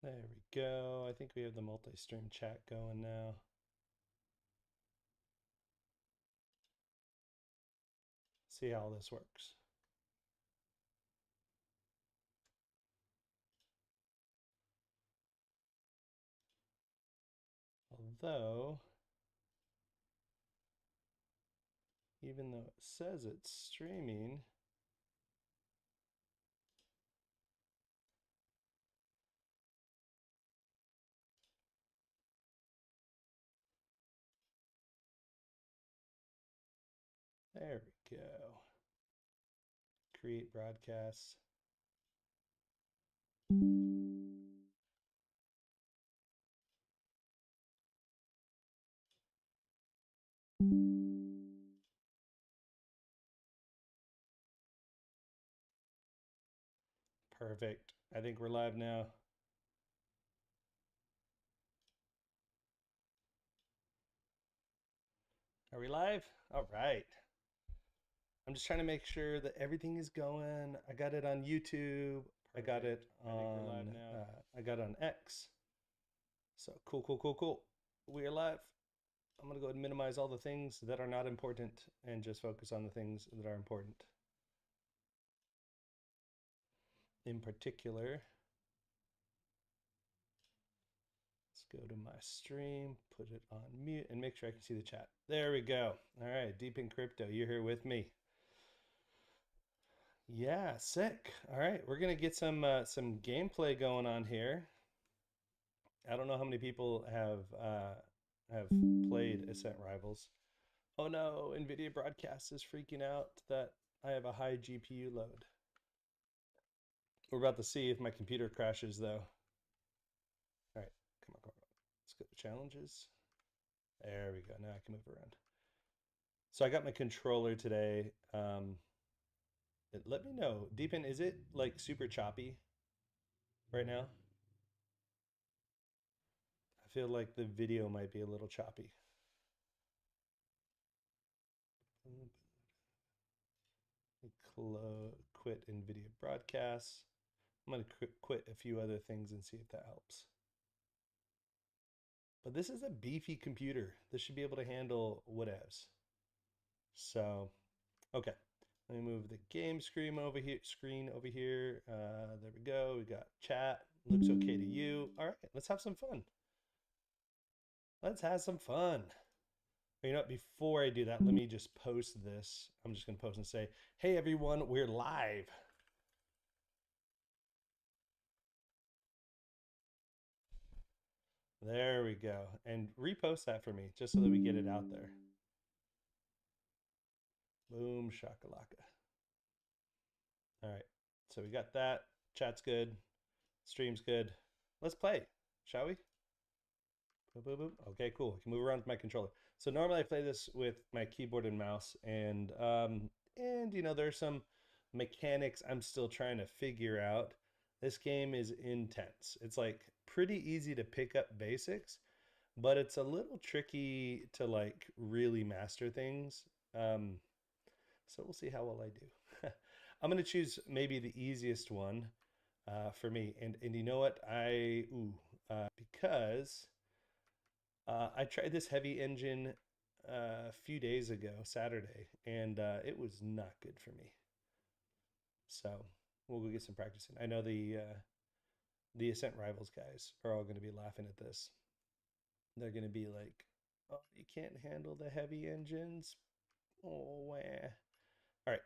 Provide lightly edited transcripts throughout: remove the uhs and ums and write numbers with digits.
There we go. I think we have the multi-stream chat going now. See how this works. Although, even though it says it's streaming, there we go. Create broadcasts. Perfect. I think we're live now. Are we live? All right. I'm just trying to make sure that everything is going. I got it on YouTube. Perfect. I got it on I got it on X. So cool. We are live. I'm going to go ahead and minimize all the things that are not important and just focus on the things that are important. In particular, let's go to my stream, put it on mute, and make sure I can see the chat. There we go. All right, Deep in Crypto, you're here with me. Yeah, sick. All right, we're gonna get some gameplay going on here. I don't know how many people have played Ascent Rivals. Oh no, NVIDIA Broadcast is freaking out that I have a high GPU load. We're about to see if my computer crashes though. All right, come on. Let's go to challenges. There we go. Now I can move around. So I got my controller today. Let me know. Deepin, is it like super choppy right now? I feel like the video might be a little choppy. Quit NVIDIA broadcasts. I'm going to quit a few other things and see if that helps. But this is a beefy computer. This should be able to handle whatevs. So, okay. Let me move the game screen over here. There we go. We got chat. Looks okay to you. All right, let's have some fun. Let's have some fun. You know what? Before I do that, let me just post this. I'm just going to post and say, hey, everyone, we're live. There we go. And repost that for me, just so that we get it out there. Boom, shakalaka. All right. So we got that. Chat's good. Stream's good. Let's play, shall we? Boop, boop, boop. Okay, cool. I can move around with my controller. So normally I play this with my keyboard and mouse, and you know, there's some mechanics I'm still trying to figure out. This game is intense. It's like pretty easy to pick up basics, but it's a little tricky to like really master things. So we'll see how well I do. I'm gonna choose maybe the easiest one for me, and you know what? Because I tried this heavy engine a few days ago, Saturday, and it was not good for me. So we'll go get some practicing. I know the Ascent Rivals guys are all going to be laughing at this. They're going to be like, "Oh, you can't handle the heavy engines." Oh, wah. All right,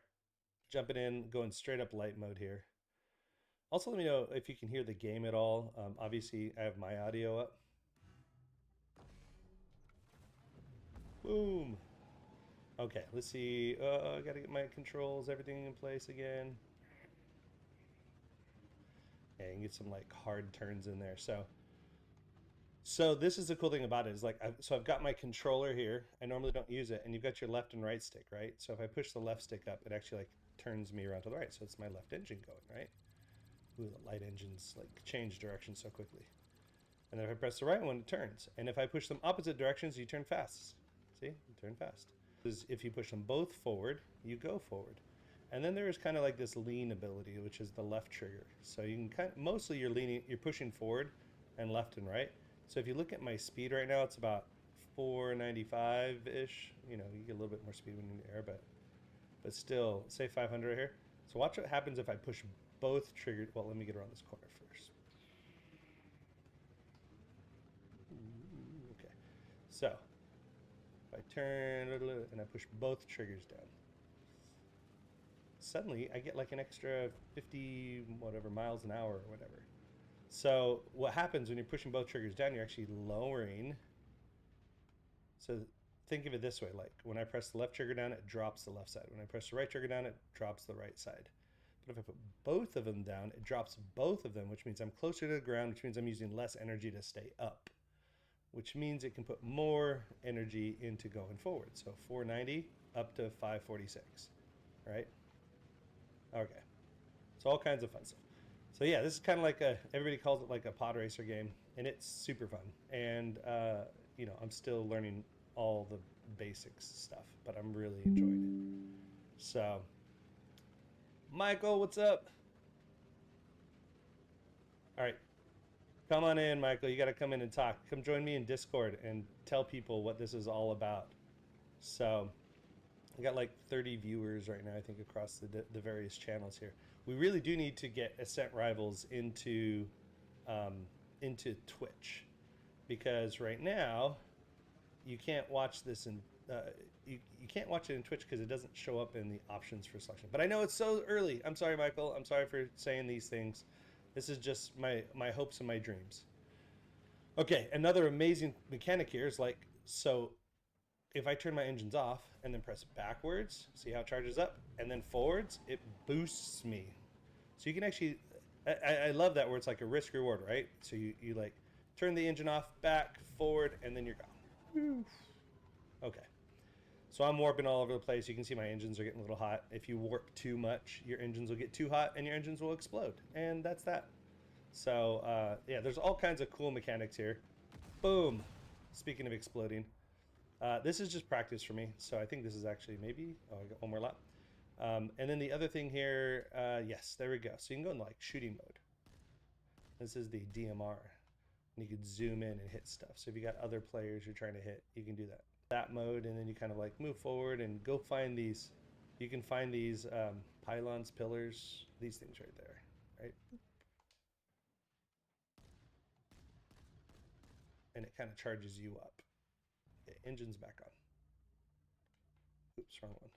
jumping in, going straight up light mode here. Also, let me know if you can hear the game at all. Obviously, I have my audio up. Boom. Okay, let's see. I gotta get my controls, everything in place again. Yeah, you can get some like hard turns in there. So this is the cool thing about it is like, I've got my controller here. I normally don't use it, and you've got your left and right stick, right? So if I push the left stick up, it actually like turns me around to the right. So it's my left engine going, right? Ooh, the light engines like change direction so quickly. And then if I press the right one, it turns. And if I push them opposite directions, you turn fast. See, you turn fast. If you push them both forward, you go forward. And then there is kind of like this lean ability, which is the left trigger. So you can mostly you're pushing forward, and left and right. So if you look at my speed right now, it's about 495-ish. You know, you get a little bit more speed when you're in the air, but still, say 500 right here. So watch what happens if I push both triggers. Well, let me get around this corner first. Okay. So if I turn and I push both triggers down, suddenly I get like an extra 50 whatever miles an hour or whatever. So what happens when you're pushing both triggers down, you're actually lowering. So think of it this way, like when I press the left trigger down, it drops the left side. When I press the right trigger down, it drops the right side. But if I put both of them down, it drops both of them, which means I'm closer to the ground, which means I'm using less energy to stay up, which means it can put more energy into going forward. So 490 up to 546, right? Okay. So all kinds of fun stuff. So yeah, this is kind of like everybody calls it like a pod racer game, and it's super fun. And you know, I'm still learning all the basics stuff, but I'm really enjoying it. So, Michael, what's up? All right, come on in, Michael. You got to come in and talk. Come join me in Discord and tell people what this is all about. So, I got like 30 viewers right now, I think, across the various channels here. We really do need to get Ascent Rivals into Twitch, because right now you can't watch this in you can't watch it in Twitch because it doesn't show up in the options for selection. But I know it's so early. I'm sorry, Michael. I'm sorry for saying these things. This is just my hopes and my dreams. Okay, another amazing mechanic here is like, so if I turn my engines off and then press backwards, see how it charges up, and then forwards, it boosts me. So you can actually, I love that where it's like a risk reward, right? So you like turn the engine off, back, forward, and then you're gone. Okay. So I'm warping all over the place. You can see my engines are getting a little hot. If you warp too much, your engines will get too hot and your engines will explode. And that's that. So yeah, there's all kinds of cool mechanics here. Boom. Speaking of exploding. This is just practice for me, so I think this is actually maybe, oh, I got one more lap. And then the other thing here, yes, there we go. So you can go in like shooting mode. This is the DMR, and you can zoom in and hit stuff. So if you got other players you're trying to hit, you can do that mode, and then you kind of like move forward and go find these. You can find these pylons, pillars, these things right there, right? And it kind of charges you up. Okay, engine's back on. Oops, wrong one.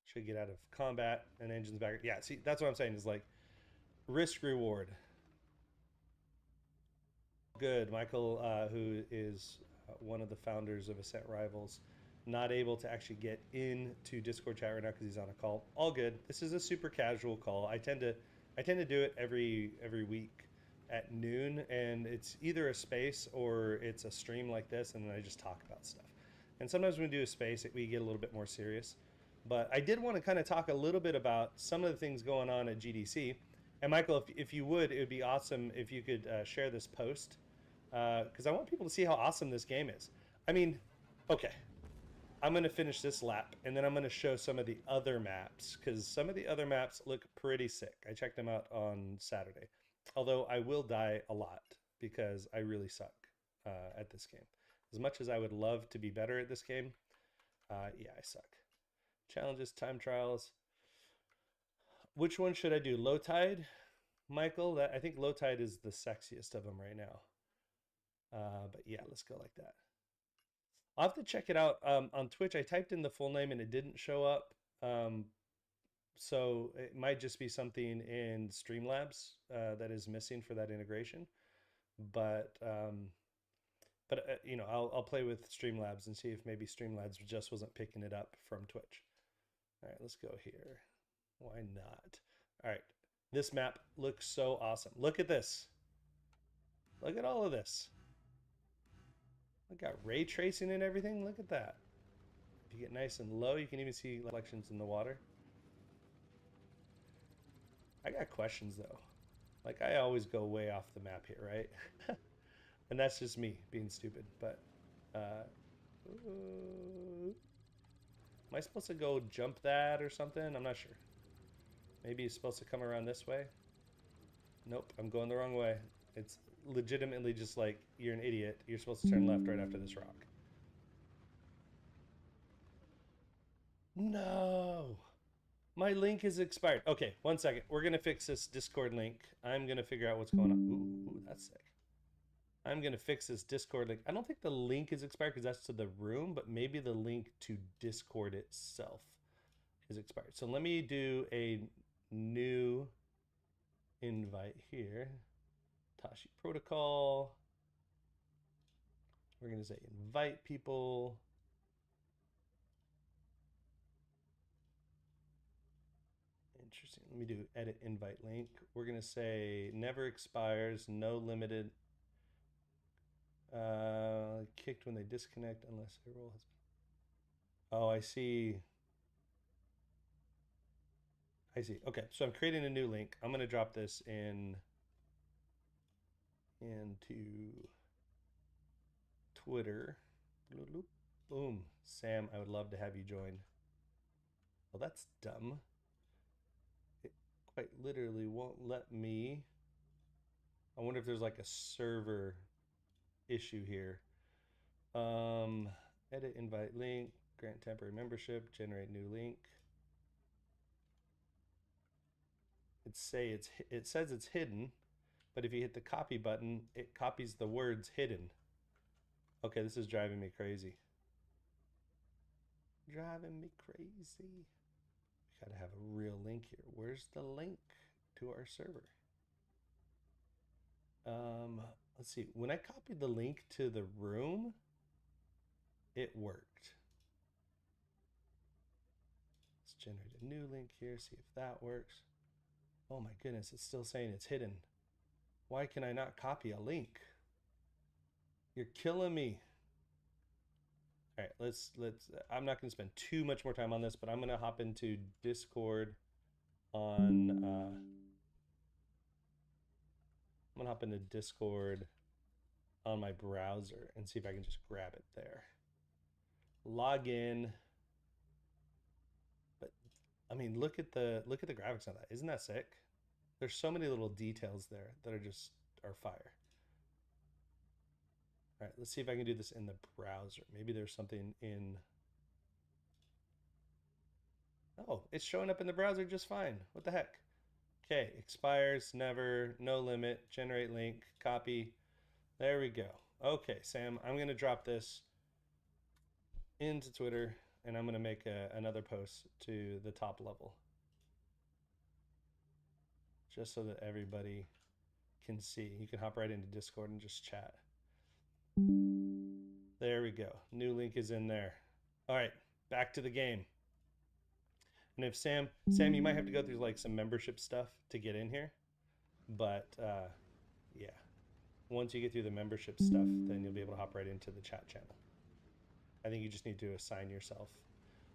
Should get out of combat and engines back. Yeah, see, that's what I'm saying is like risk reward. Good. Michael, who is one of the founders of Ascent Rivals, not able to actually get into Discord chat right now because he's on a call. All good. This is a super casual call. I tend to do it every week at noon, and it's either a space or it's a stream like this, and then I just talk about stuff. And sometimes when we do a space, we get a little bit more serious. But I did want to kind of talk a little bit about some of the things going on at GDC. And Michael, if you would, it would be awesome if you could share this post, because I want people to see how awesome this game is. I mean, okay, I'm going to finish this lap, and then I'm going to show some of the other maps, because some of the other maps look pretty sick. I checked them out on Saturday. Although I will die a lot, because I really suck at this game. As much as I would love to be better at this game, yeah, I suck. Challenges, time trials. Which one should I do? Low tide, Michael? I think low tide is the sexiest of them right now. But yeah, let's go like that. I'll have to check it out. On Twitch, I typed in the full name and it didn't show up. So it might just be something in Streamlabs that is missing for that integration. But you know, I'll play with Streamlabs and see if maybe Streamlabs just wasn't picking it up from Twitch. All right, let's go here. Why not? All right, this map looks so awesome. Look at this. Look at all of this. I got ray tracing and everything. Look at that. If you get nice and low, you can even see reflections in the water. I got questions though. Like I always go way off the map here, right? And that's just me being stupid. But am I supposed to go jump that or something? I'm not sure. Maybe it's supposed to come around this way. Nope, I'm going the wrong way. It's legitimately just like, you're an idiot. You're supposed to turn left right after this rock. No. My link is expired. Okay, 1 second. We're going to fix this Discord link. I'm going to figure out what's going on. Ooh, that's sick. I'm going to fix this Discord link. I don't think the link is expired because that's to the room, but maybe the link to Discord itself is expired. So let me do a new invite here. Tashi protocol. We're going to say invite people. Interesting. Let me do edit invite link. We're going to say never expires, no limited. Kicked when they disconnect unless a role has been. Oh, I see. I see. Okay, so I'm creating a new link. I'm going to drop this into Twitter. Boom. Sam, I would love to have you join. Well, that's dumb. It quite literally won't let me. I wonder if there's like a server issue here. Edit invite link, grant temporary membership, generate new link. It says it's hidden, but if you hit the copy button, it copies the words hidden. Okay, this is driving me crazy. Driving me crazy. We gotta have a real link here. Where's the link to our server? Let's see. When I copied the link to the room, it worked. Let's generate a new link here, see if that works. Oh my goodness, it's still saying it's hidden. Why can I not copy a link? You're killing me. All right, let's I'm not going to spend too much more time on this, but I'm going to hop into Discord on I'm going to hop into Discord on my browser and see if I can just grab it there. Log in. But I mean, look at the graphics on that. Isn't that sick? There's so many little details there that are fire. All right, let's see if I can do this in the browser. Maybe there's something in. Oh, it's showing up in the browser just fine. What the heck? Okay, expires, never, no limit, generate link, copy. There we go. Okay, Sam, I'm going to drop this into Twitter, and I'm going to make another post to the top level. Just so that everybody can see. You can hop right into Discord and just chat. There we go. New link is in there. All right, back to the game. And if Sam, you might have to go through like some membership stuff to get in here. But yeah, once you get through the membership stuff, then you'll be able to hop right into the chat channel. I think you just need to assign yourself.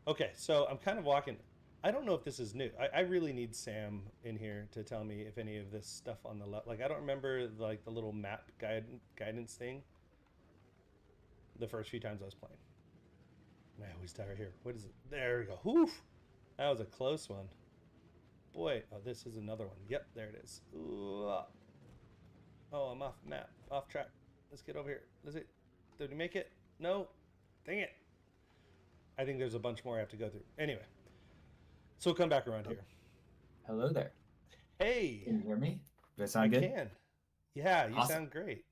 Okay, so I'm kind of walking. I don't know if this is new. I really need Sam in here to tell me if any of this stuff on the left, like I don't remember like the little map guidance thing the first few times I was playing. And I always die right here. What is it? There we go. Whew. That was a close one. Boy, oh, this is another one. Yep, there it is. Ooh. Oh, I'm off map, off track. Let's get over here. Did we make it? No. Dang it. I think there's a bunch more I have to go through. Anyway, so we'll come back around here. Hello there. Hey. Can you hear me? Does it sound good? I can. Yeah, you Awesome. sound great.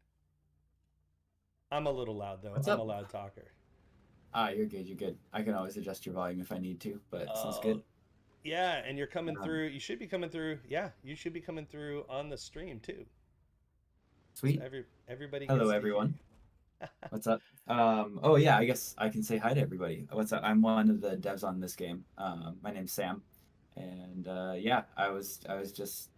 I'm a little loud, though. What's I'm up? a loud talker. You're good. You're good. I can always adjust your volume if I need to, but sounds good. Yeah, and you're coming through. You should be coming through. Yeah, you should be coming through on the stream, too. Sweet. So everybody Hello, gets everyone. to What's up? Oh, yeah, I guess I can say hi to everybody. What's up? I'm one of the devs on this game. My name's Sam. And yeah, I was just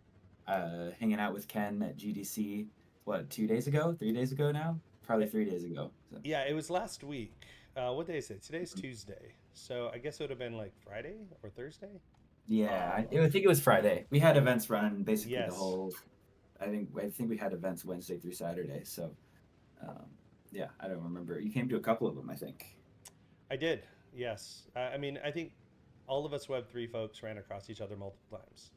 hanging out with Ken at GDC, what, 2 days ago? 3 days ago now? Probably 3 days ago. So. Yeah, it was last week. What day is it? Today's Tuesday. So I guess it would have been like Friday or Thursday? Yeah, I think it was Friday. We had events running basically Yes. the whole. I think we had events Wednesday through Saturday. So, yeah, I don't remember. You came to a couple of them, I think. I did. Yes. I mean, I think all of us Web3 folks ran across each other multiple times.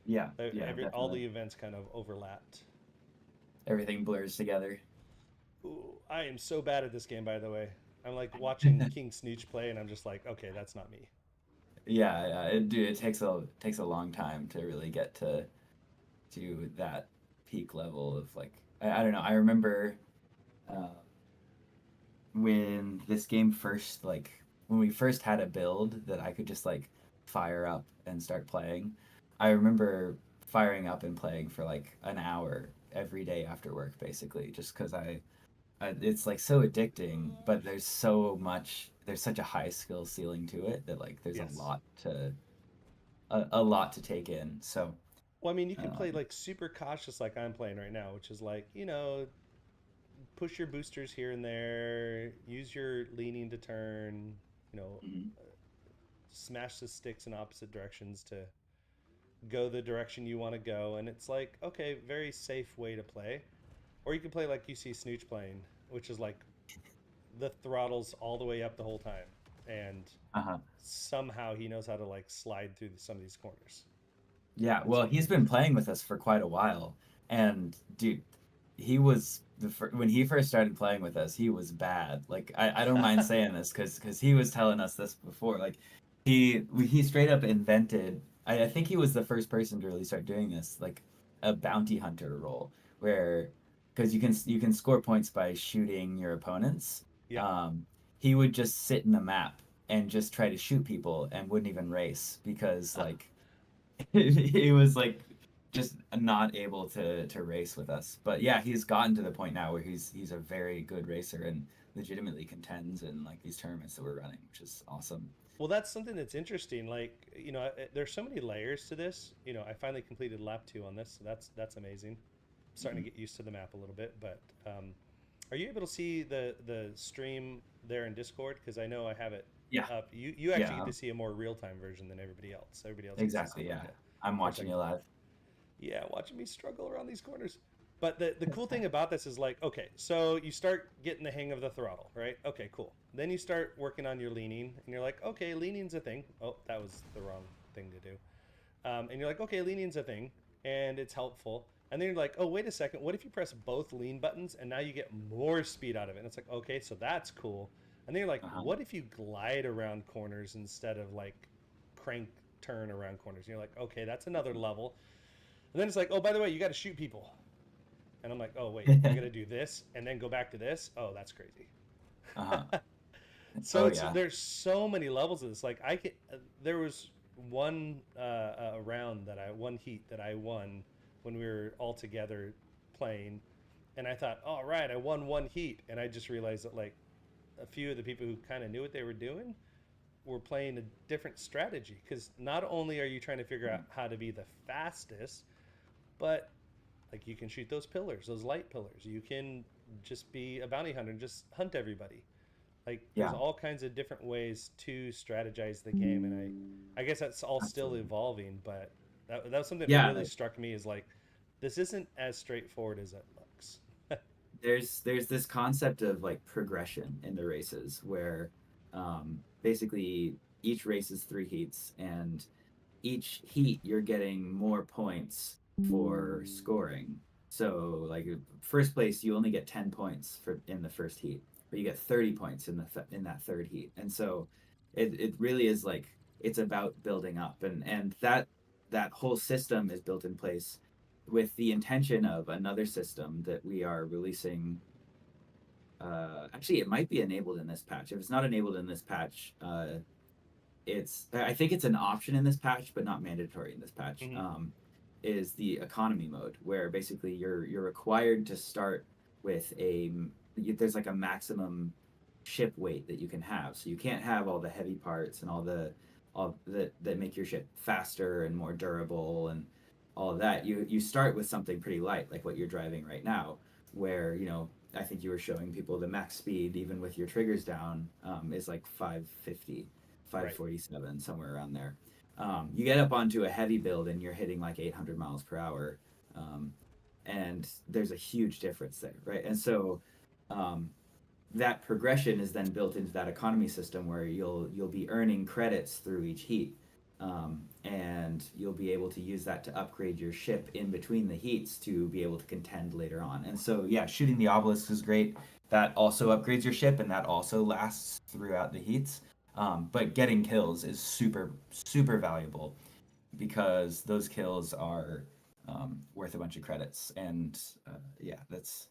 Yeah, All definitely. the events kind of overlapped. everything blurs together. Ooh, I am so bad at this game, by the way. I'm like watching King Snooch play, and I'm just like, okay, that's not me. Yeah, yeah, dude, it takes a long time to really get to that peak level of like I don't know. I remember uh, when this game first like when we first had a build that I could just like fire up and start playing. I remember firing up and playing for like an hour every day after work, basically, just because it's like so addicting, but there's such a high skill ceiling to it that like there's Yes. a lot to take in. So Well, I mean, you can play um, like super cautious, like I'm playing right now, which is like, push your boosters here and there, use your leaning to turn, you know, mhm. smash the sticks in opposite directions to go the direction you want to go. And it's like, okay, very safe way to play. Or you can play like you see Snooch playing, which is like the throttles all the way up the whole time. And Uh-huh. somehow he knows how to like slide through some of these corners. Yeah, It's well, pretty he's been crazy. playing with us for quite a while, and dude, he was when he first started playing with us, he was bad. Like I don't mind saying this because he was telling us this before. Like he straight up invented. I think he was the first person to really start doing this, like a bounty hunter role, where because you can score points by shooting your opponents. Yeah. Um, he would just sit in the map and just try to shoot people and wouldn't even race because like he was like just not able to race with us. But yeah, he's gotten to the point now where he's a very good racer and legitimately contends in like these tournaments that we're running, which is awesome. Well, that's something that's interesting. Like, there's so many layers to this. I finally completed lap 2 on this, so that's amazing. Starting Mhm. to get used to the map a little bit, but are you able to see the stream there in Discord? Because I know I have it Yeah, up. You actually get yeah, to see a more real time version than everybody else. Everybody else gets to see exactly. like Yeah, a I'm 4 watching second you clip. live. Yeah, watching me struggle around these corners. But the cool thing about this is like, okay, so you start getting the hang of the throttle, right? Okay, cool. Then you start working on your leaning, and you're like, okay, leaning's a thing. Oh, that was the wrong thing to do. And you're like, okay, leaning's a thing, and it's helpful. And then you're like, oh, wait a second. What if you press both lean buttons, and now you get more speed out of it? And it's like, okay, so that's cool. And then you're like, Uh-huh. what if you glide around corners instead of like crank turn around corners? And you're like, okay, that's another level. And then it's like, oh, by the way, you got to shoot people. And I'm like, oh, wait, I got to do this and then go back to this. Oh, that's crazy. Uh-huh. So Oh it's yeah. there's so many levels of this. Like there was one round one heat that I won when we were all together playing, and I thought, all right, I won one heat, and I just realized that like a few of the people who kind of knew what they were doing were playing a different strategy because not only are you trying to figure out Mhm. how to be the fastest, but like you can shoot those pillars, those light pillars. You can just be a bounty hunter and just hunt everybody. Like there's Yeah, all kinds of different ways to strategize the game, and I guess that's all still absolutely. evolving. But that was something that really Yeah, struck me is like this isn't as straightforward as it looks. there's this concept of like progression in the races where basically each race is 3 heats and each heat you're getting more points for scoring. So like first place you only get 10 points for in the first heat, but you get 30 points in that third heat. And so it really is like it's about building up and that whole system is built in place with the intention of another system that we are releasing. Actually, it might be enabled in this patch. If it's not enabled in this patch, it's I think it's an option in this patch, but not mandatory in this patch. Hmm. Is the economy mode where basically you're required to start with there's like a maximum ship weight that you can have, so you can't have all the heavy parts and all that make your ship faster and more durable and all of that. You start with something pretty light like what you're driving right now, where I think you were showing people the max speed even with your triggers down is like 550 Right. 547, somewhere around there. You get up onto a heavy build and you're hitting like 800 miles per hour. Um, and there's a huge difference there, right? And so um, that progression is then built into that economy system where you'll be earning credits through each heat. And you'll be able to use that to upgrade your ship in between the heats to be able to contend later on. And so, yeah, shooting the obelisk is great. That also upgrades your ship, and that also lasts throughout the heats. But getting kills is super, super valuable because those kills are worth a bunch of credits. And yeah, that's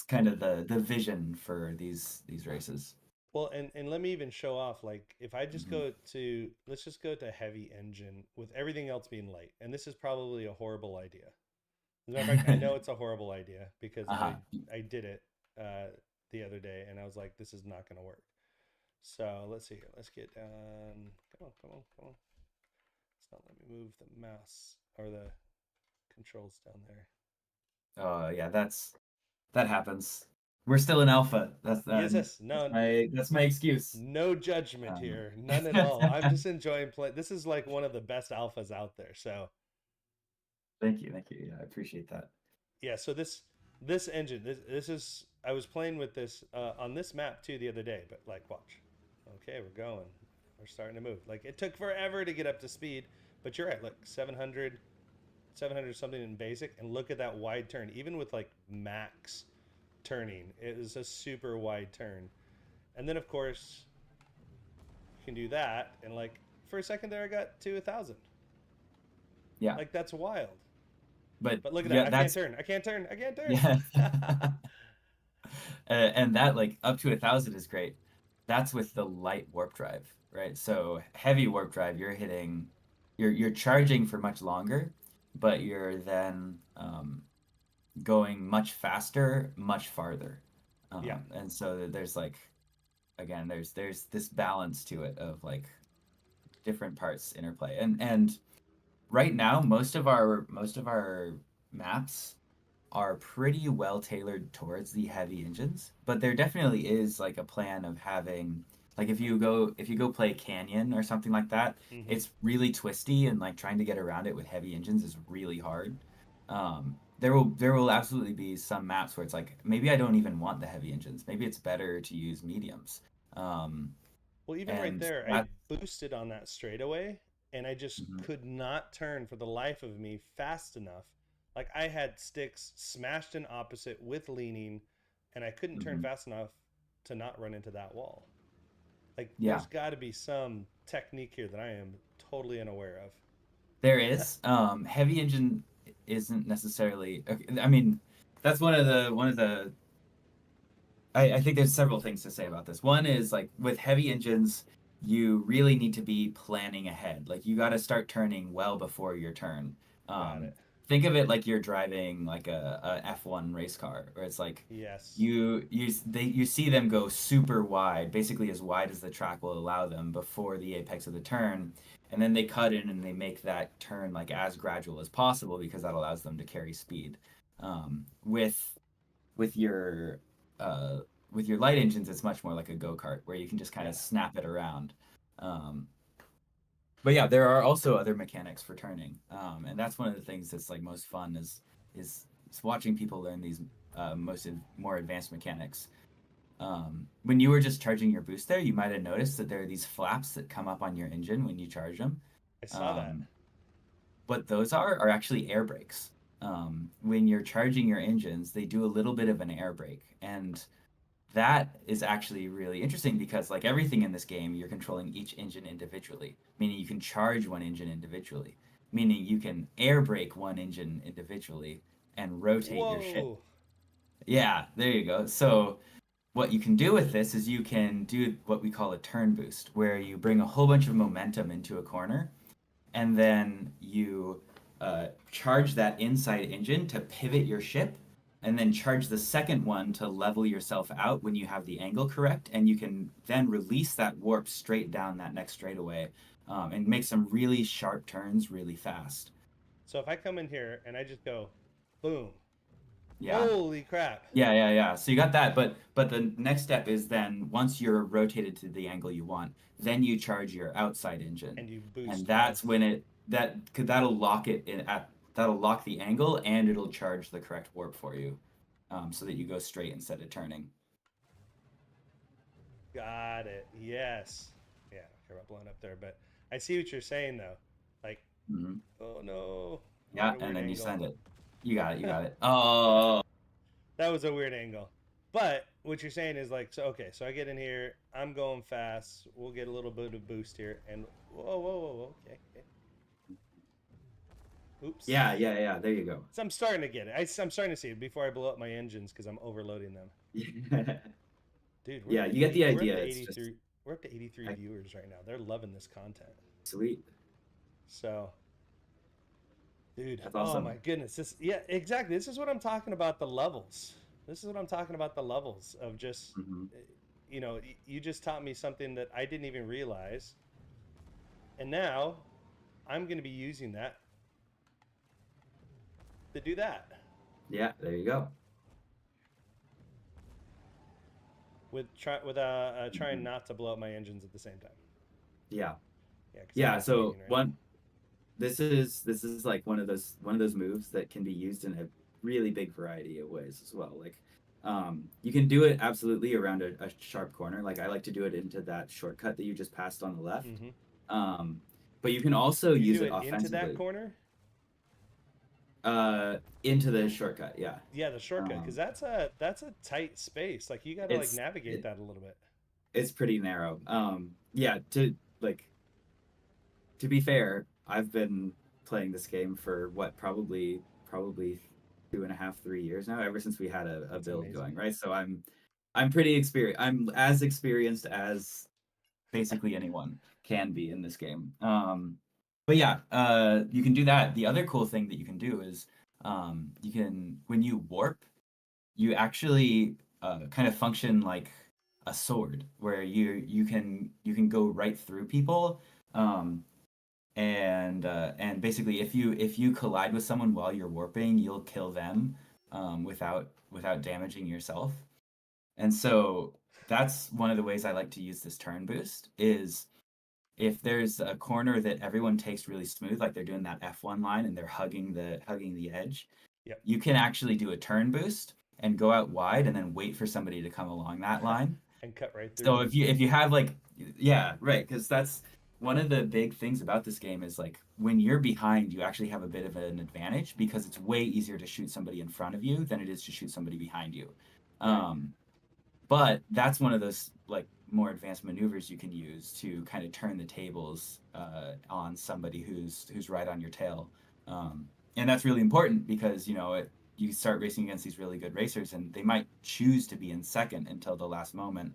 kind of the vision for these races. Well, and let me even show off. Like, if I just Hmm. go to, let's just go to heavy engine with everything else being light. And this is probably a horrible idea. As a matter of fact, I know it's a horrible idea because I Uh-huh. I did it the other day and I was like, this is not going to work. So let's see here. Let's get down. Come on, come on, come on. It's not let me move the mouse or the controls down there. Yeah, that happens. We're still in alpha. Yes, yes. No, That's my excuse. no judgment Um, here. None at all. I'm just enjoying play. This is like one of the best alphas out there. So Thank you, thank you. Yeah, I appreciate that. yeah. So this engine. This is. I was playing with this on this map too the other day. But like, watch. Okay, we're going. We're starting to move. Like it took forever to get up to speed. But you're right. Look, 700 something in basic, and look at that wide turn. Even with like max turning, it is a super wide turn. And then of course you can do that, and like for a second there, I got to 1,000. Yeah, Like that's wild. but But look at that. yeah, I can't that's turn. I can't turn. I can't turn. yeah. And that like up to 1,000 is great. That's with the light warp drive, right? So heavy warp drive, you're charging for much longer, but you're then going much faster, much farther. Yeah. And so there's like again, there's this balance to it of like different parts interplay. And right now, most of our maps are pretty well tailored towards the heavy engines, but there definitely is like a plan of having like if you go play Canyon or something like that, Mm-hmm. it's really twisty and like trying to get around it with heavy engines is really hard. There will absolutely be some maps where it's like maybe I don't even want the heavy engines. Maybe it's better to use mediums. Um, Well, even right and there, I that boosted on that straightaway, and I just mhm, could not turn for the life of me fast enough. Like I had sticks smashed in opposite with leaning, and I couldn't turn mhm. fast enough to not run into that wall. Like Yeah, there's got to be some technique here that I am totally unaware of. there is. Heavy engine isn't necessarily. Okay, I mean, that's one of the. I think there's several things to say about this. One is like with heavy engines, you really need to be planning ahead. Like you got to start turning well before your turn. Got Um, it. think of it like you're driving like a F1 race car, where it's like Yes. you see them go super wide, basically as wide as the track will allow them before the apex of the turn, and then they cut in and they make that turn like as gradual as possible because that allows them to carry speed. With your uh, with your light engines, it's much more like a go kart where you can just kind Yeah. of snap it around. Um, but yeah, there are also other mechanics for turning, and that's one of the things that's like most fun is watching people learn these more advanced mechanics. When you were just charging your boost there, you might have noticed that there are these flaps that come up on your engine when you charge them. I saw that. Um, what those are actually air brakes. When you're charging your engines, they do a little bit of an air brake, and that is actually really interesting because like everything in this game, you're controlling each engine individually, meaning you can charge one engine individually, meaning you can air brake one engine individually and rotate your ship. Whoa. Yeah, there you go. So what you can do with this is you can do what we call a turn boost, where you bring a whole bunch of momentum into a corner and then you charge that inside engine to pivot your ship, and then charge the second one to level yourself out when you have the angle correct, and you can then release that warp straight down that next straightaway, and make some really sharp turns really fast. So if I come in here and I just go, boom, Yeah, holy crap, yeah. So you got that, but the next step is then once you're rotated to the angle you want, then you charge your outside engine, and you and boost that's left. when that'll lock it in at that'll lock the angle and it'll charge the correct warp for you, so that you go straight instead of turning. Got it. Yes. Yeah. Care about blowing up there, but I see what you're saying though. Like, Hmm. oh no, I got Yeah, a and weird then you angle. send it. You got it. You got it. Oh, That was a weird angle. But what you're saying is like, so okay, so I get in here, I'm going fast. We'll get a little bit of boost here, and whoa, okay, okay. Oops. yeah, yeah, yeah. There you go. So I'm starting to get it. I'm starting to see it before I blow up my engines because I'm overloading them. Dude, Yeah, you get the we're up idea. to It's just 83. We're up to 83 I, viewers right now. They're loving this content. sweet. So, dude, That's oh awesome. my goodness, this yeah, exactly. This is what I'm talking about. The levels. This is what I'm talking about. The levels of just, Hmm. you just taught me something that I didn't even realize, and now I'm going to be using that to do that Yeah, there you go. with trying Hmm. not to blow up my engines at the same time. Yeah, Yeah, because I'm yeah. So overheating right now. one, this is like one of those moves that can be used in a really big variety of ways as well. Like, you can do it absolutely around a sharp corner. Like I like to do it into that shortcut that you just passed on the left. Mm-hmm. Um, but you can also You use do it it into that offensively. corner. Into the shortcut. Yeah. Yeah, the shortcut, because Um, that's a tight space. Like you got to like it's navigate it, that a little bit. it's pretty narrow. Yeah. Like to be fair, I've been playing this game for what probably 2.5 3 years now, ever since we had a That's build amazing. going, right? So I'm pretty experienced. I'm as experienced as basically anyone can be in this game. But yeah, you can do that. The other cool thing that you can do is you can when you warp, you actually kind of function like a sword, where you can go right through people. Um, and basically if you collide with someone while you're warping, you'll kill them without damaging yourself. And so that's one of the ways I like to use this turn boost is if there's a corner that everyone takes really smooth, like they're doing that F1 line and they're hugging the edge, Yep. you can actually do a turn boost and go out wide and then wait for somebody to come along that line. And cut right through So them. if you have like, yeah, right, because that's one of the big things about this game is like when you're behind, you actually have a bit of an advantage because it's way easier to shoot somebody in front of you than it is to shoot somebody behind you. Right. Um, but that's one of those like more advanced maneuvers you can use to kind of turn the tables on somebody who's right on your tail. And that's really important because you start racing against these really good racers and they might choose to be in second until the last moment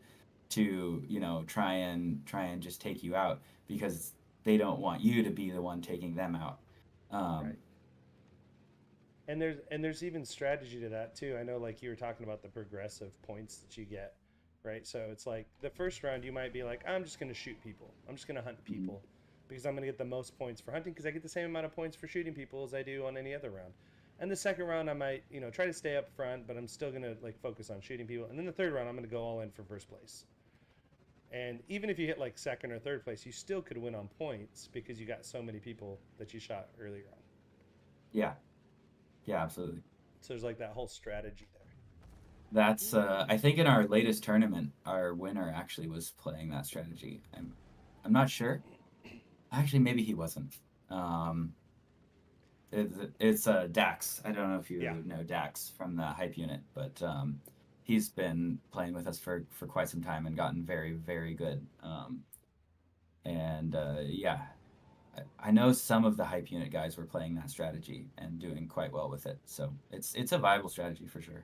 to try and just take you out because they don't want you to be the one taking them out. Um, Right. And there's even strategy to that too. I know, like you were talking about the progressive points that you get, right? So it's like the first round you might be like, I'm just going to shoot people. I'm just going to hunt mhm. people because I'm going to get the most points for hunting because I get the same amount of points for shooting people as I do on any other round. And the second round I might, try to stay up front, but I'm still going to like focus on shooting people. And then the third round I'm going to go all in for first place. And even if you hit like second or third place, you still could win on points because you got so many people that you shot earlier on. Yeah, yeah, absolutely. So there's like that whole strategy there. That's I think in our latest tournament, our winner actually was playing that strategy. I'm not sure. Actually, maybe he wasn't. Um, it's Dax. I don't know if Yeah. you know Dax from the hype unit, but he's been playing with us for quite some time and gotten very very good. And yeah, I know some of the hype unit guys were playing that strategy and doing quite well with it. So it's a viable strategy for sure.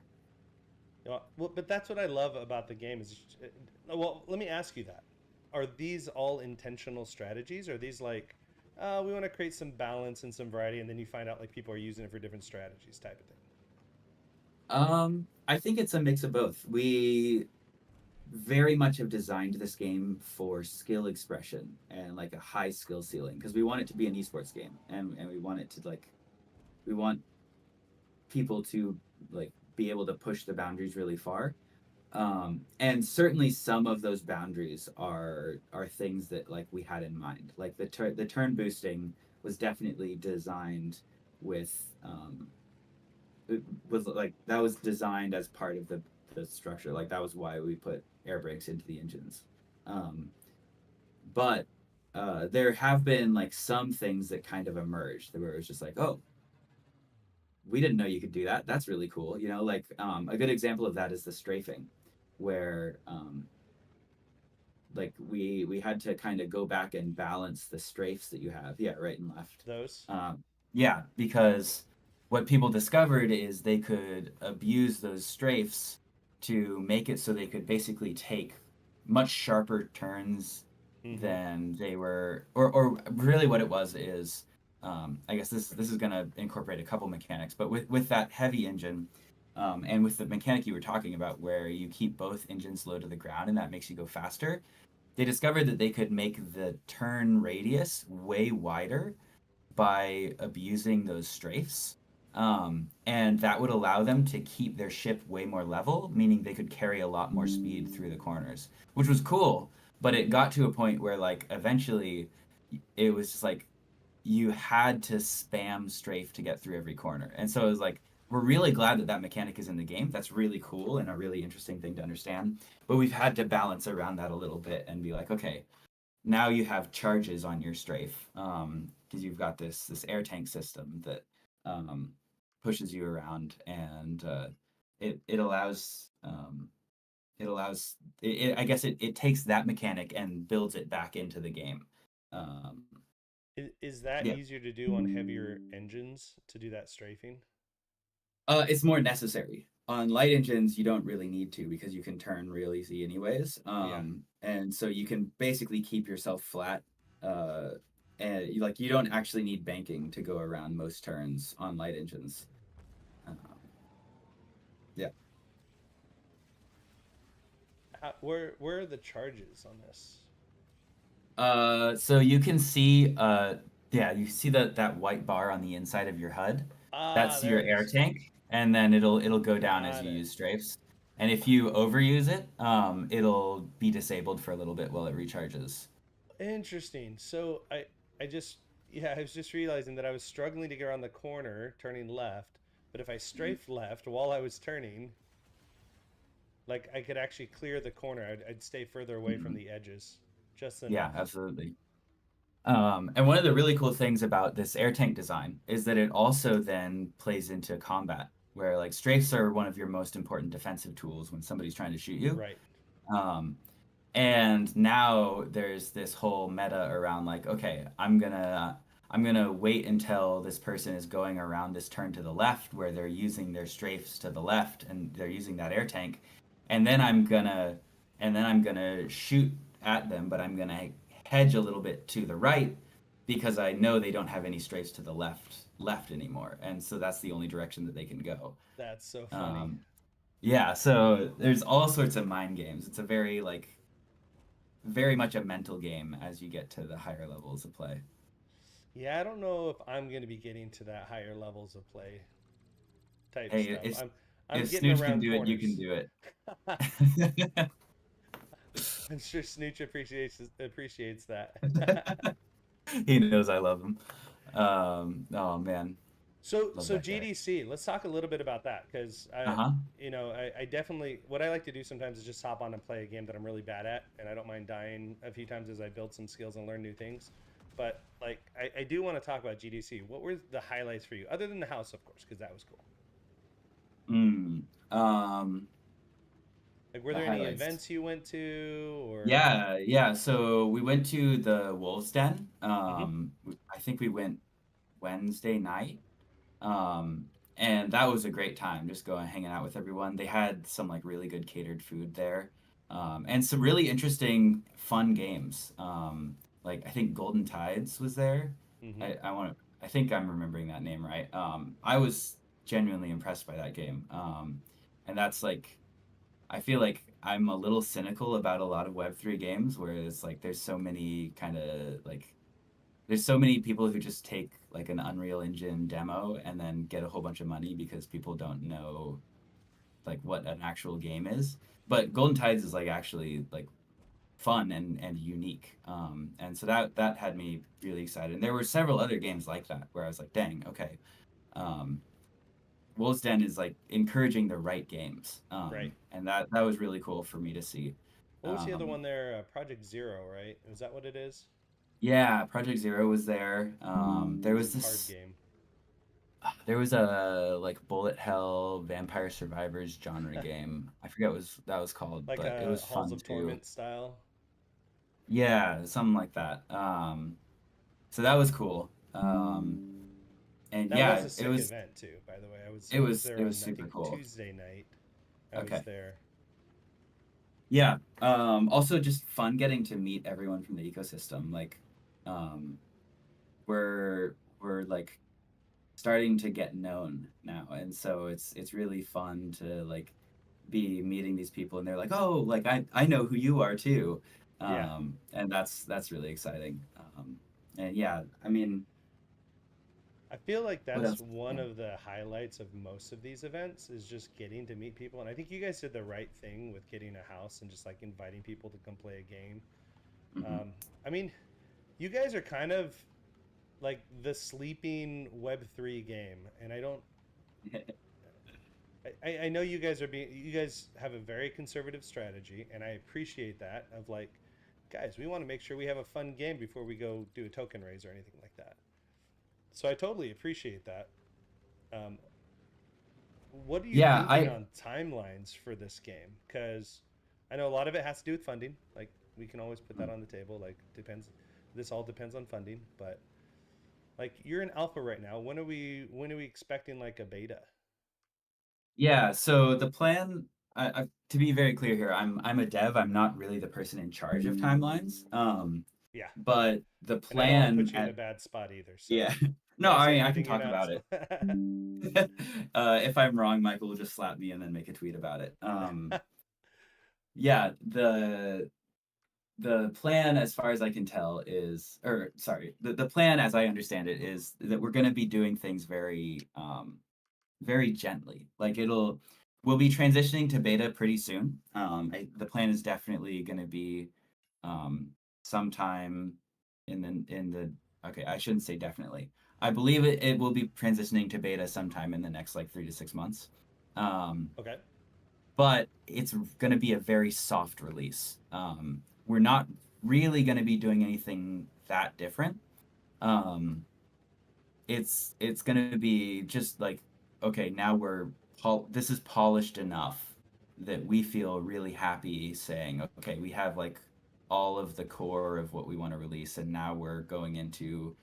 Well, but that's what I love about the game is, well, let me ask you that. Are these all intentional strategies? Or are these like, we want to create some balance and some variety, and then you find out like people are using it for different strategies type of thing? I think it's a mix of both. We very much have designed this game for skill expression and like a high skill ceiling because we want it to be an esports game and we want it to like we want people to like be able to push the boundaries really far. And certainly some of those boundaries are things that like we had in mind. Like the turn boosting was definitely designed with it was like that was designed as part of the structure. Like that was why we put air brakes into the engines. Um, but there have been like some things that kind of emerged where it was just like, oh, we didn't know you could do that. That's really cool. You know, like a good example of that is the strafing, where like we had to kind of go back and balance the strafes that you have, yeah, right and left. Those. Yeah, because what people discovered is they could abuse those strafes to make it so they could basically take much sharper turns Mm-hmm. than they were, or really what it was is, I guess this is going to incorporate a couple mechanics, but with that heavy engine, and with the mechanic you were talking about where you keep both engines low to the ground and that makes you go faster, they discovered that they could make the turn radius way wider by abusing those strafes. And that would allow them to keep their ship way more level, meaning they could carry a lot more speed through the corners, which was cool. But it got to a point where, like, eventually it was just like you had to spam strafe to get through every corner. And so it was like, we're really glad that that mechanic is in the game. That's really cool and a really interesting thing to understand. But we've had to balance around that a little bit and be like, okay, now you have charges on your strafe because you've got this air tank system that um, pushes you around and it allows I guess it takes that mechanic and builds it back into the game. Um, Is that yeah, easier to do on heavier engines to do that strafing? it's more necessary. On light engines, you don't really need to because you can turn real easy anyways. Yeah. And so you can basically keep yourself flat. Uh, and like you don't actually need banking to go around most turns on light engines. Um, yeah. Where are the charges on this? So you can see, yeah, you see that white bar on the inside of your HUD. Ah, That's there your it air is. tank, and then it'll go down as Got you it. use strafes. And if you overuse it, it'll be disabled for a little bit while it recharges. Interesting. So I just yeah, I was just realizing that I was struggling to get around the corner turning left, but if I strafed left while I was turning, like I could actually clear the corner. I'd stay further away from Mhm. the edges, just Yeah, enough. absolutely. And one of the really cool things about this air tank design is that it also then plays into combat, where like strafes are one of your most important defensive tools when somebody's trying to shoot you. Right. Um, and now there's this whole meta around like, okay, I'm gonna wait until this person is going around this turn to the left where they're using their strafes to the left and they're using that air tank, and then I'm gonna shoot at them, but I'm gonna hedge a little bit to the right because I know they don't have any strafes to the left anymore, and so that's the only direction that they can go. That's so funny. Um, yeah, so there's all sorts of mind games. It's a very much a mental game as you get to the higher levels of play. Yeah, I don't know if I'm going to be getting to that higher levels of play type Hey, stuff. if I'm if getting Snooch can around do it, you can corners. do it. I'm sure Snooch appreciates that. He knows I love him. Oh man, love So that guy. GDC, let's talk a little bit about that because Uh I, huh. I definitely what I like to do sometimes is just hop on and play a game that I'm really bad at, and I don't mind dying a few times as I build some skills and learn new things. But like, I do want to talk about GDC. What were the highlights for you, other than the house, of course, because that was cool. Mm. Like, were The there any highlights. events you went to, or? Yeah, yeah. So we went to the Wolves Den. Hmm. I think we went Wednesday night. Um, and that was a great time, just going hanging out with everyone. They had some like really good catered food there, and some really interesting, fun games. Like I think Golden Tides was there. Hmm. I think I'm remembering that name right. I was genuinely impressed by that game. And that's like I feel like I'm a little cynical about a lot of Web3 games, where it's like there's so many kind of like there's so many people who just take like an Unreal Engine demo and then get a whole bunch of money because people don't know like what an actual game is. But Golden Tides is like actually like fun and unique. And so that had me really excited. And there were several other games like that where I was like, dang, okay. Um, Wolves Den is like encouraging the right games. Right. And that was really cool for me to see. What was the other Um, one there? Project Zero, right? Is that what it is? Yeah, Project Zero was there. There It's a was card this. game. There was a like bullet hell Vampire Survivors genre game. I forget what that was called, Like but it a was Halls fun of too. Torment style. Yeah, something like that. So that was cool. And That was yeah, a sick event too, by the way. I was there it was on I super think cool. Tuesday night. I was Okay. there. Yeah. Also just fun getting to meet everyone from the ecosystem. Like, um, we're like starting to get known now, and so it's really fun to like be meeting these people, and they're like, oh, like I know who you are too, Yeah. and that's really exciting. And yeah, I mean, I feel like what that's else? one Yeah. of the highlights of most of these events is just getting to meet people. And I think you guys did the right thing with getting a house and just like inviting people to come play a game. Hmm. Um, I mean, you guys are kind of like the sleeping Web3 game, and I don't. I know you guys are being. You guys have a very conservative strategy, and I appreciate that. Of like, guys, we want to make sure we have a fun game before we go do a token raise or anything like that. So I totally appreciate that. Um, what are you Yeah, thinking I on timelines for this game? Because I know a lot of it has to do with funding. Like we can always put that on the table. Like depends. This all depends on funding. But like you're in alpha right now. When are we expecting like a beta? yeah. So the plan, to be very clear here, I'm a dev. I'm not really the person in charge of timelines. Yeah, But the and I don't want to plan put you in a at bad spot either. So yeah. No, don't say I can anything you're talk not. about it. If I'm wrong, Michael will just slap me and then make a tweet about it. Yeah, the plan, as far as I can tell, is, or sorry, the plan, as I understand it, is that we're going to be doing things very gently. Like we'll be transitioning to beta pretty soon. The plan is definitely going to be um, sometime in the okay, I shouldn't say definitely. I believe it will be transitioning to beta sometime in the next like 3 to 6 months. Um, Okay. but it's going to be a very soft release. We're not really going to be doing anything that different. Um, it's going to be just like, okay, now this is polished enough that we feel really happy saying, okay, we have like all of the core of what we want to release, and now we're going into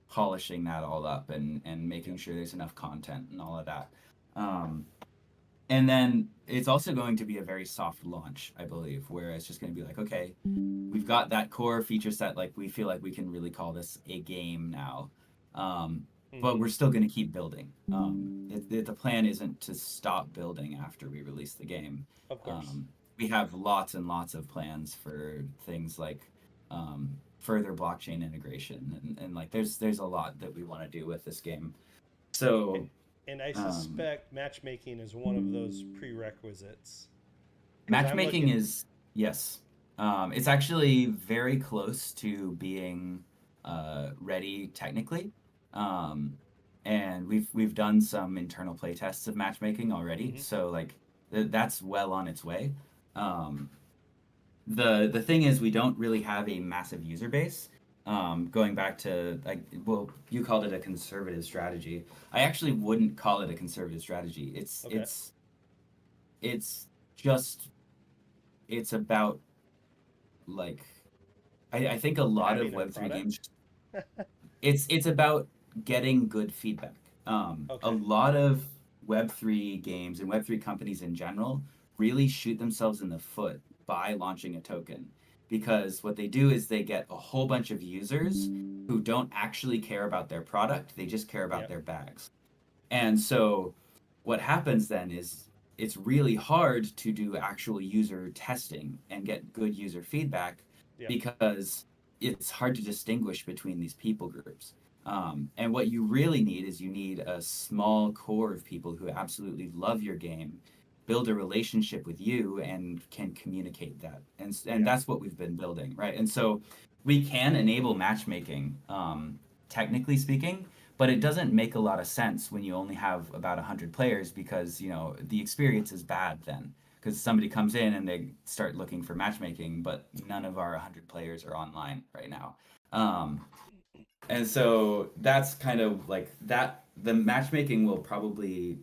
polishing that all up and making Yep. sure there's enough content and all of that. Um, and then it's also going to be a very soft launch, I believe, where it's just going to be like, okay, we've got that core feature set. Like we feel like we can really call this a game now, but Mm-hmm. we're still going to keep building. The plan isn't to stop building after we release the game. Of course. Um, we have lots and lots of plans for things like further blockchain integration, and like there's a lot that we want to do with this game. And So and I um, suspect matchmaking is one of those prerequisites because I'm matchmaking looking. is, yes. It's actually very close to being ready technically. Um, and we've done some internal play tests of matchmaking already, Mm-hmm. so like that's well on its way. Um, the thing is, we don't really have a massive user base. Going back to like, well, you called it a conservative strategy. I actually wouldn't call it a conservative strategy. Okay. It's just it's about like I think a lot of Having a Web3 games, product. it's about getting good feedback. A Okay. lot of Web3 games and Web3 companies in general really shoot themselves in the foot by launching a token, because what they do is they get a whole bunch of users who don't actually care about their product, they just care about Yep. their bags. And so what happens then is it's really hard to do actual user testing and get good user feedback, Yep. because it's hard to distinguish between these people groups. And what you really need is you need a small core of people who absolutely love your game, build a relationship with you, and can communicate that. And Yeah. that's what we've been building, right? And so we can enable matchmaking, technically speaking, but it doesn't make a lot of sense when you only have about 100 players, because the experience is bad then, because somebody comes in and they start looking for matchmaking, but none of our 100 players are online right now. Um, and so that's kind of like that. The matchmaking will probably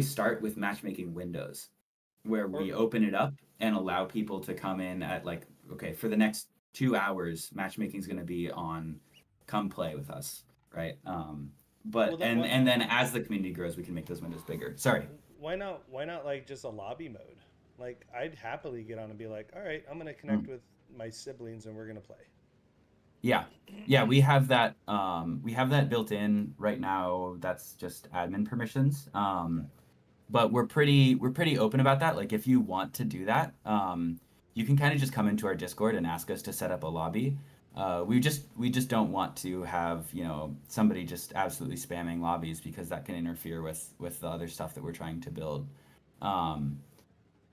start with matchmaking windows where Or we open it up and allow people to come in at like, okay, for the next 2 hours, matchmaking is going to be on, come play with us, right? well, But that what and then as the community grows, we can make those windows bigger. Sorry. why not like just a lobby mode? Like I'd happily get on and be like, all right, I'm gonna connect Mm. with my siblings and we're gonna play. Yeah. Yeah, we have that built in right now. That's just admin permissions. Okay. But we're pretty open about that. Like if you want to do that, you can kind of just come into our Discord and ask us to set up a lobby. We just don't want to have, somebody just absolutely spamming lobbies because that can interfere with the other stuff that we're trying to build. Um,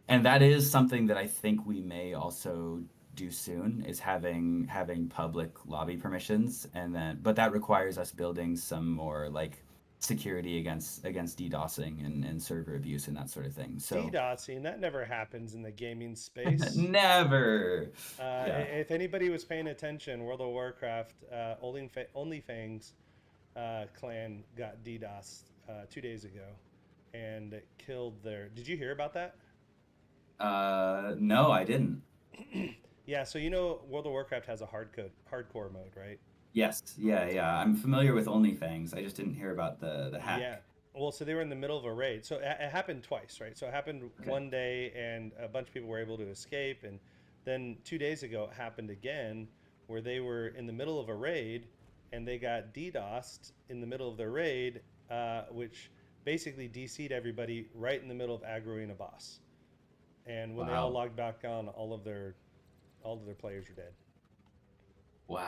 and that is something that I think we may also do soon is having public lobby permissions, and then but that requires us building some more like security against DDoSing and server abuse and that sort of thing. So DDoSing, that never happens in the gaming space. never. Yeah. If anybody was paying attention, World of Warcraft, OnlyFangs clan got DDoSed 2 days ago, and it killed their. Did you hear about that? No, I didn't. Yeah, so World of Warcraft has a hardcore mode, right? Yes. Yeah, yeah. I'm familiar with OnlyFangs. I just didn't hear about the Yeah. hack. Well, so they were in the middle of a raid. So it happened twice, right? So it happened Okay. one day, and a bunch of people were able to escape, and then 2 days ago it happened again, where they were in the middle of a raid, and they got DDoSed in the middle of their raid, which basically DC'd everybody right in the middle of aggroing a boss. And when they all Wow. logged back on, all of their players were dead.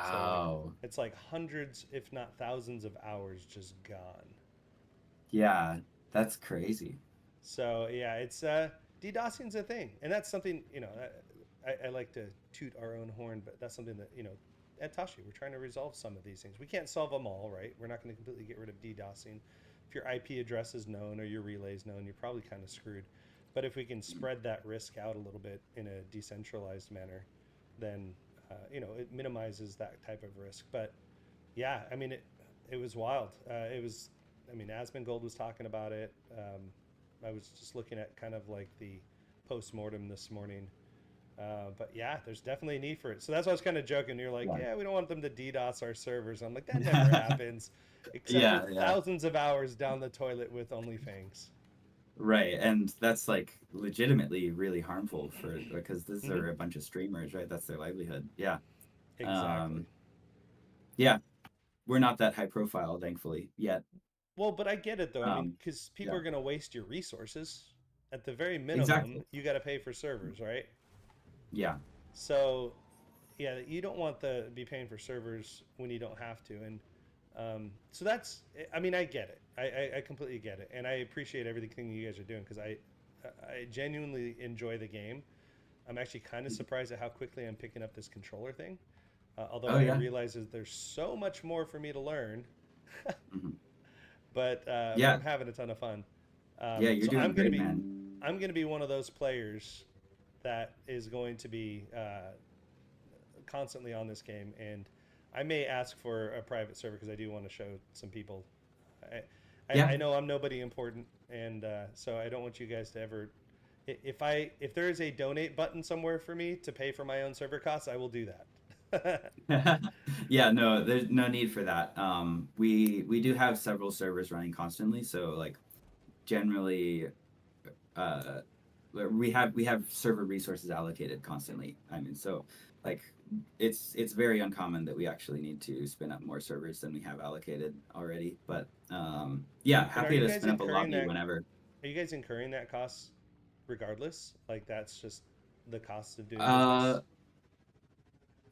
So like Wow. it's like hundreds, if not thousands, of hours just gone. Yeah, that's crazy. So yeah, it's DDoSing's a thing, and that's something I like to toot our own horn, but that's something that at Tashi we're trying to resolve some of these things. We can't solve them all, right? We're not going to completely get rid of DDoSing. If your IP address is known or your relay is known, you're probably kind of screwed. But if we can spread that risk out a little bit in a decentralized manner, then it minimizes that type of risk. But yeah, I mean it was wild. It was, I mean, Asmongold was talking about it. I was just looking at kind of like the post mortem this morning. But yeah, there's definitely a need for it. So that's why I was kind of joking. You're like, Yeah. yeah, we don't want them to DDoS our servers. I'm like, that never happens, except for Yeah, yeah. thousands of hours down the toilet with OnlyFangs. Right. And that's like legitimately really harmful for because these Hmm. are a bunch of streamers, right? That's their livelihood. Yeah. Exactly. Um, yeah, we're not that high profile, thankfully, yet. Well, but I get it though. I mean, because people Yeah, are going to waste your resources. At the very minimum, exactly. you got to pay for servers, right? Yeah. So yeah, you don't want to be paying for servers when you don't have to, and so that's. I mean, I get it. I completely get it, and I appreciate everything you guys are doing because I genuinely enjoy the game. I'm actually kind of surprised at how quickly I'm picking up this controller thing. Although Oh I yeah. realize that there's so much more for me to learn, Hmm. but I'm Yeah. having a ton of fun. Yeah, you're So doing great, man. I'm gonna be one of those players that is going to be constantly on this game, and I may ask for a private server because I do want to show some people. I, I Yeah. know I'm nobody important, and so I don't want you guys to ever. If there is a donate button somewhere for me to pay for my own server costs, I will do that. Yeah, no, there's no need for that. We do have several servers running constantly, so like generally uh we have server resources allocated constantly. I mean, so like it's very uncommon that we actually need to spin up more servers than we have allocated already. But yeah, And are happy you to guys spin up a incurring lobby that? whenever. Are you guys incurring that cost regardless? Like that's just the cost of doing Uh, business.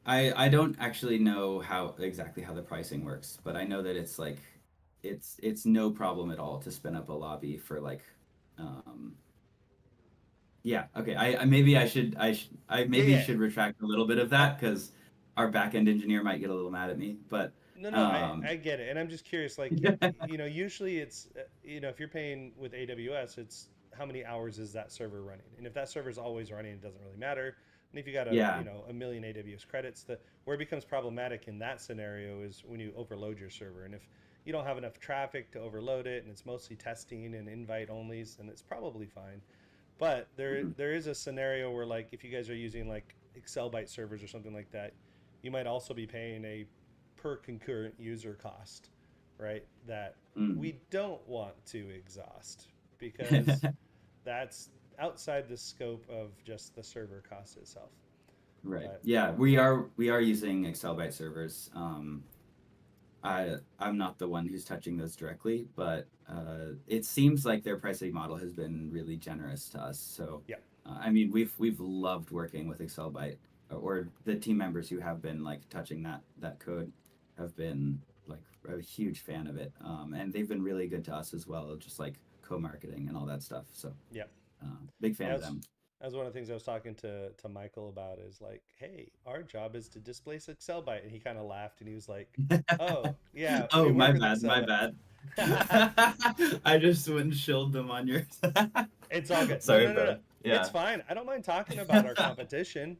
I don't actually know how exactly how the pricing works, but I know that it's like it's no problem at all to spin up a lobby for like um yeah, okay. I maybe I Yeah, maybe yeah. should retract a little bit of I, that because our back end engineer might get a little mad at me. But no, I um get it, and I'm just curious. Like, usually it's if you're paying with AWS, it's how many hours is that server running, and if that server is always running, it doesn't really matter. And if you got a Yeah. a million AWS credits, the where it becomes problematic in that scenario is when you overload your server. And if you don't have enough traffic to overload it, and it's mostly testing and invite onlys, and it's probably fine. But Mhm. there is a scenario where, like, if you guys are using like Excel byte servers or something like that, you might also be paying a per concurrent user cost, right? That Mm. we don't want to exhaust because that's outside the scope of just the server cost itself. Right. But Yeah, we are using Excel byte servers. I'm not the one who's touching those directly, but it seems like their pricing model has been really generous to us. So, yeah, I mean, we've loved working with Excel byte, or the team members who have been like touching that code have been like a huge fan of it, and they've been really good to us as well, just like co-marketing and all that stuff. So, yeah, big fan yeah. of them. That's one of the things I was talking to Michael about is like, hey, our job is to displace Excel byte, and he kind of laughed and he was like, oh yeah, we Oh, work my with bad, Excel my bad. byte. I just went and shilled them on yours. It's all good. No, Sorry, no, no, no. bro. It's Yeah. fine. I don't mind talking about our competition.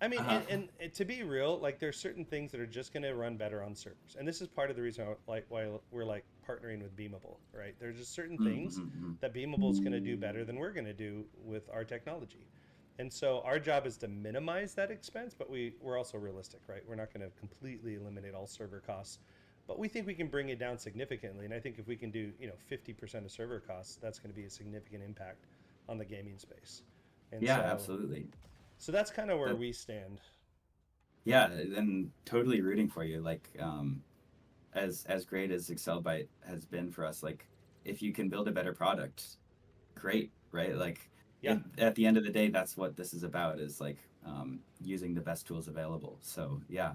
I mean, Uh-huh. and to be real, like there's certain things that are just going to run better on servers, and this is part of the reason like why we're like partnering with Beamable, right? There's just certain things Mm-hmm. that Beamable is going to do better than we're going to do with our technology, and so our job is to minimize that expense, but we're also realistic, right? We're not going to completely eliminate all server costs, but we think we can bring it down significantly, and I think if we can do 50% of server costs, that's going to be a significant impact on the gaming space. And Yeah, so absolutely. that's kind of where That we stand. yeah, and totally rooting for you. Like, as great as Excel Byte has been for us, like if you can build a better product, great, right? Like Yeah, at the end of the day, that's what this is about, is like using the best tools available. So yeah,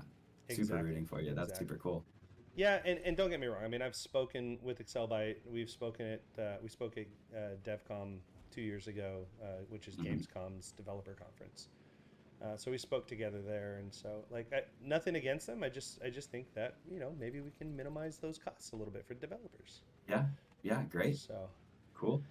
super exactly. rooting for you. That's super Exactly. cool. Yeah, and don't get me wrong. I mean, I've spoken with Excelbyte. We spoke at DevCom 2 years ago, which is Hmm. Gamescom's developer conference. So we spoke together there, and so like nothing against them. I just think that maybe we can minimize those costs a little bit for developers. Yeah, yeah, great, So cool.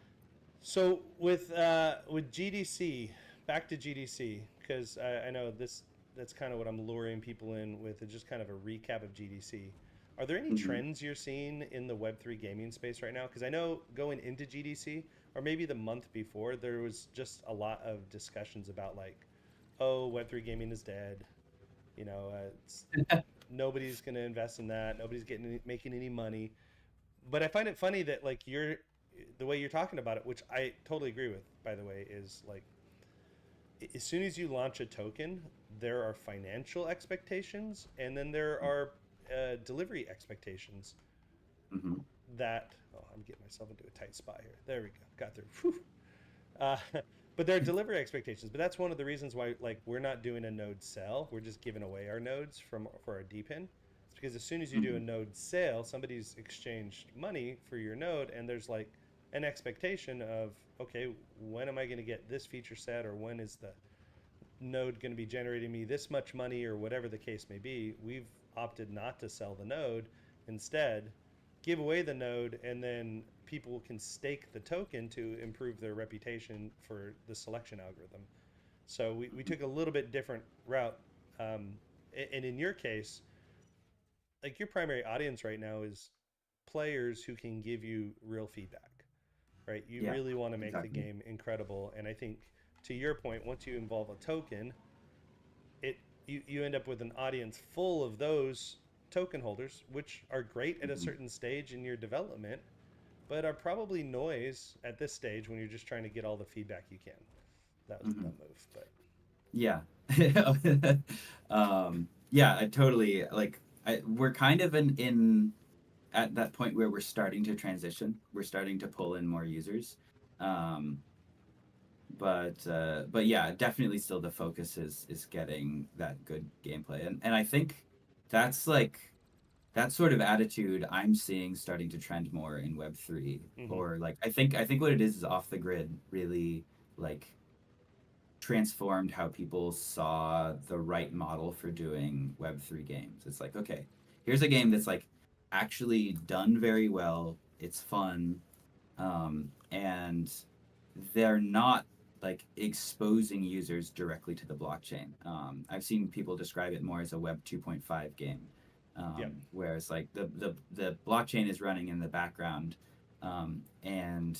with GDC, back to GDC, because I know that's kind of what I'm luring people in with, is just kind of a recap of GDC. Are there any Hmm. trends you're seeing in the Web3 gaming space right now? Because I know going into GDC, or maybe the month before, there was just a lot of discussions about like, oh, Web3 gaming is dead. It's nobody's going to invest in that. Nobody's making any money. But I find it funny that like the way you're talking about it, which I totally agree with, by the way, is like as soon as you launch a token, there are financial expectations, and then there are delivery expectations. Hmm. That I'm getting myself into a tight spot here. There we go, got through. Whew. Uh, but there are delivery expectations. But that's one of the reasons why like we're not doing a node sell. We're just giving away our nodes for our DPIN. It's because as soon as you do a Hmm. node sale, somebody's exchanged money for your node, and there's like an expectation of, okay, when am I going to get this feature set, or when is the node going to be generating me this much money, or whatever the case may be. We've opted not to sell the node, instead give away the node, and then people can stake the token to improve their reputation for the selection algorithm. So we took a little bit different route. um, and in your case, like your primary audience right now is players who can give you real feedback, right? You Yeah, really want to make the exactly. game incredible, and I think to your point, once you involve a token, it you end up with an audience full of those token holders, which are great at a Hmm. certain stage in your development, but are probably noise at this stage when you're just trying to get all the feedback you can. That was a Hmm. dumb move, but Yeah. Yeah, I totally like. We're kind of in at that point where we're starting to transition. We're starting to pull in more users. Um, but yeah, definitely still the focus is getting that good gameplay, and I think that's like that sort of attitude I'm seeing starting to trend more in Web3, mm-hmm. or like I think what it is off the grid really like transformed how people saw the right model for doing Web3 games. It's like, okay, here's a game that's like actually done very well. It's fun, and they're not. like exposing users directly to the blockchain. I've seen people describe it more as a Web 2.5 game, Yep. whereas like the blockchain is running in the background, and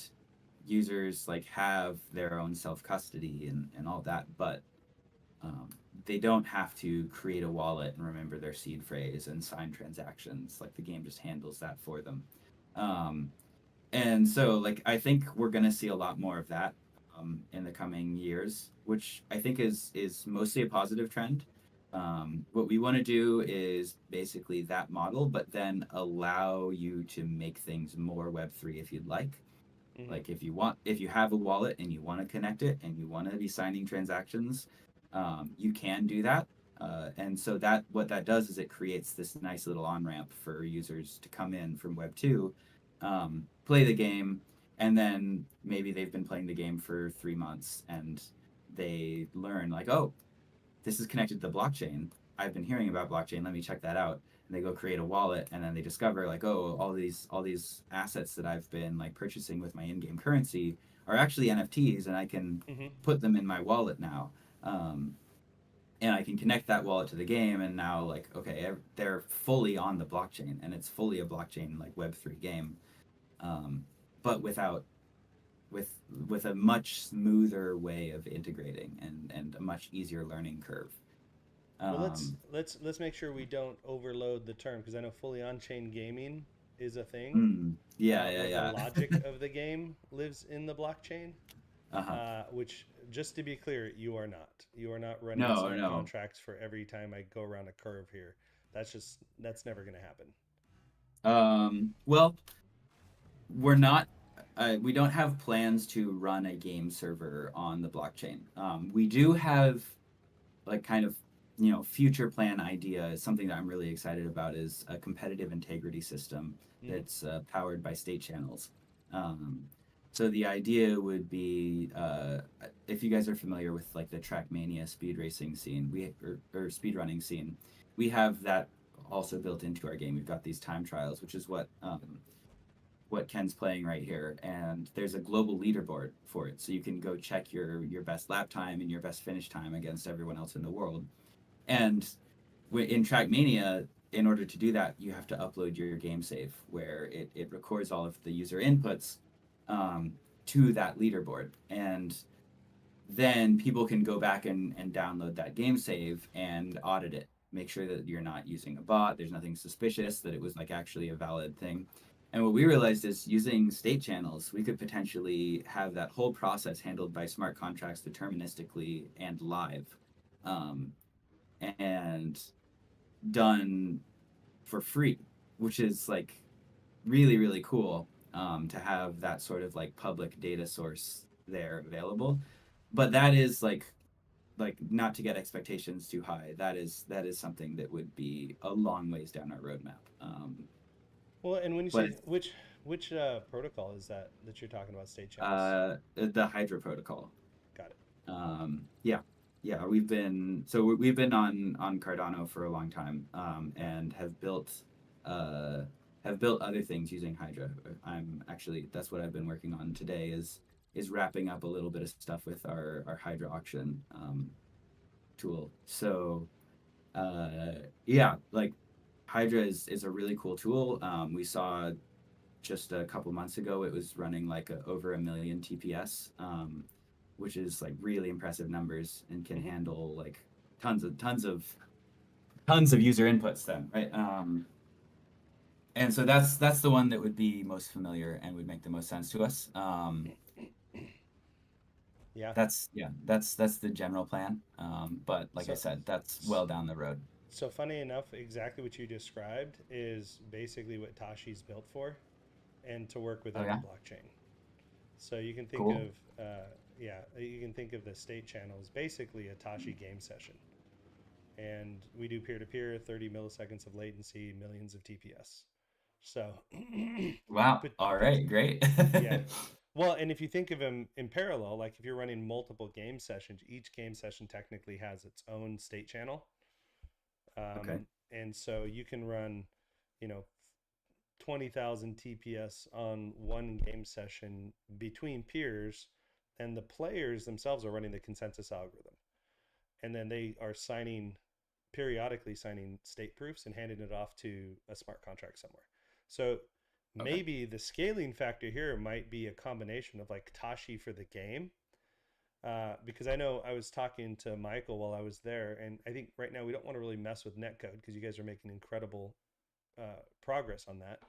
users like have their own self custody and all that, but um, they don't have to create a wallet and remember their seed phrase and sign transactions. Like the game just handles that for them. Um, and so like I think we're gonna see a lot more of that in the coming years, which I think is mostly a positive trend. What we want to do is basically that model, but then allow you to make things more Web3 if you'd like. Hmm. Like if you have a wallet and you want to connect it and you want to be signing transactions, you can do that. And so that what that does is it creates this nice little on ramp for users to come in from Web 2, play the game, and then maybe they've been playing the game for 3 months and they learn like, oh, this is connected to the blockchain. I've been hearing about blockchain. Let me check that out. And they go create a wallet, and then they discover like, oh, all these assets that I've been like purchasing with my in-game currency are actually NFTs, and I can Hmm. put them in my wallet now. Um, and I can connect that wallet to the game, and now like, okay, they're fully on the blockchain, and it's fully a blockchain like Web 3 game, um, but with with a much smoother way of integrating and a much easier learning curve. Well, let's Um, let's let's make sure we don't overload the term, because I know fully on-chain gaming is a thing, yeah, yeah, where the yeah. logic of the game lives in the blockchain. Uh-huh. Which, just to be clear, you are not. You are not running No, smart no. contracts for every time I go around a curve here. That's never going to happen. Well, we're not. We don't have plans to run a game server on the blockchain. We do have like kind of future plan idea. Something that I'm really excited about is a competitive integrity system Hmm. that's powered by state channels. Um, so the idea would be, if you guys are familiar with like the Trackmania speed racing scene, or speed running scene, we have that also built into our game. We've got these time trials, which is what Ken's playing right here, and there's a global leaderboard for it, so you can go check your best lap time and your best finish time against everyone else in the world. And in Trackmania, in order to do that, you have to upload your game save, where it records all of the user inputs um, to that leaderboard, and then people can go back and download that game save and audit it, make sure that you're not using a bot, there's nothing suspicious, that it was like actually a valid thing. And what we realized is using state channels, we could potentially have that whole process handled by smart contracts deterministically and live, um, and done for free, which is like really, really cool, to have that sort of like public data source there available. But that is like not to get expectations too high. That is something that would be a long ways down our roadmap. Well, and when you But say which protocol is that you're talking about, state channels? the Hydra protocol. Got it. Yeah, yeah. We've been on Cardano for a long time, and uh, have built other things using Hydra. I'm actually that's what I've been working on today is wrapping up a little bit of stuff with our Hydra auction tool. So yeah, like Hydra is a really cool tool. We saw just a couple months ago it was running like over 1 million TPS, which is like really impressive numbers and can Hmm. handle like tons of user inputs then, right? And so that's the one that would be most familiar and would make the most sense to us. Yeah. That's the general plan. But like I So, said, that's well down the road. so funny enough, exactly what you described is basically what Tashi's built for, and to work with Oh every yeah, blockchain. So you can think cool. of, yeah, you can think of the state channel as basically a Tashi game session. And we do peer to peer, 30 milliseconds of latency, millions of TPS. So, Wow. but, All but right, great. yeah. Well, and if you think of them in parallel, like if you're running multiple game sessions, each game session technically has its own state channel. Okay. And so you can run, you know, 20,000 TPS on one game session between peers, and the players themselves are running the consensus algorithm, and then they are periodically signing state proofs and handing it off to a smart contract somewhere. So Okay. maybe the scaling factor here might be a combination of like Tashi for the game. Because I know I was talking to Michael while I was there, and I think right now we don't want to really mess with netcode because you guys are making incredible progress on that.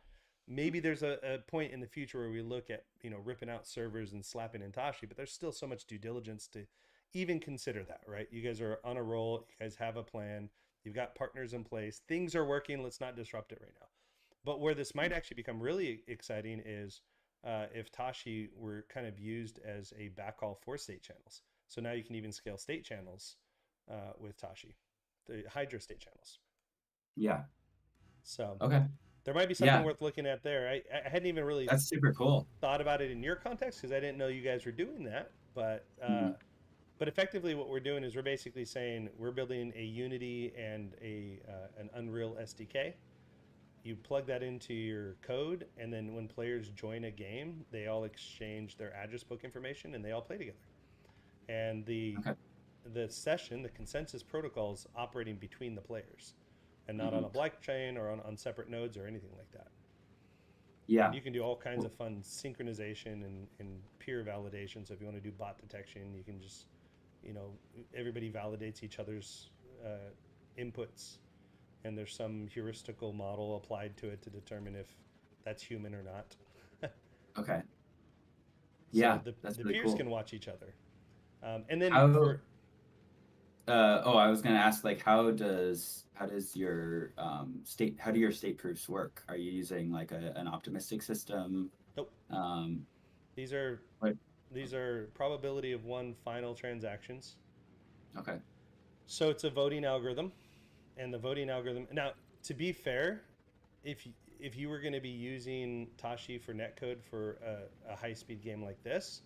Maybe there's a point in the future where we look at ripping out servers and slapping in Tashi, but there's still so much due diligence to even consider that, right? You guys are on a roll. You guys have a plan. You've got partners in place. Things are working. Let's not disrupt it right now. But where this might actually become really exciting is if Tashi were kind of used as a backhaul for state channels. So now you can even scale state channels with Tashi, the Hydra state channels. Yeah. So Okay. there might be something Yeah, worth looking at there. I hadn't even really that's super cool. thought about it in your context because I didn't know you guys were doing that. Mhm. But effectively, what we're doing is we're basically saying we're building a Unity and an Unreal SDK. You plug that into your code, and then when players join a game, they all exchange their address book information and they all play together. And Okay. the session, the consensus protocol is operating between the players and not on Hmm. a blockchain or on separate nodes or anything like that. And Yeah. you can do all kinds Cool. of fun synchronization and peer validation. So if you want to do bot detection, you can just, you know, everybody validates each other's inputs, and there's some heuristical model applied to it to determine if that's human or not. Okay. So Yeah, the that's the really peers cool. can watch each other, and then How for oh, I was gonna ask, like, how does your state how do your state proofs work? Are you using like an optimistic system? nope, Um, these are what? these are probability of one final transactions. Okay. So it's a voting algorithm, and the voting algorithm. Now, to be fair, if if you were going to be using Tashi for netcode for a high speed game like this,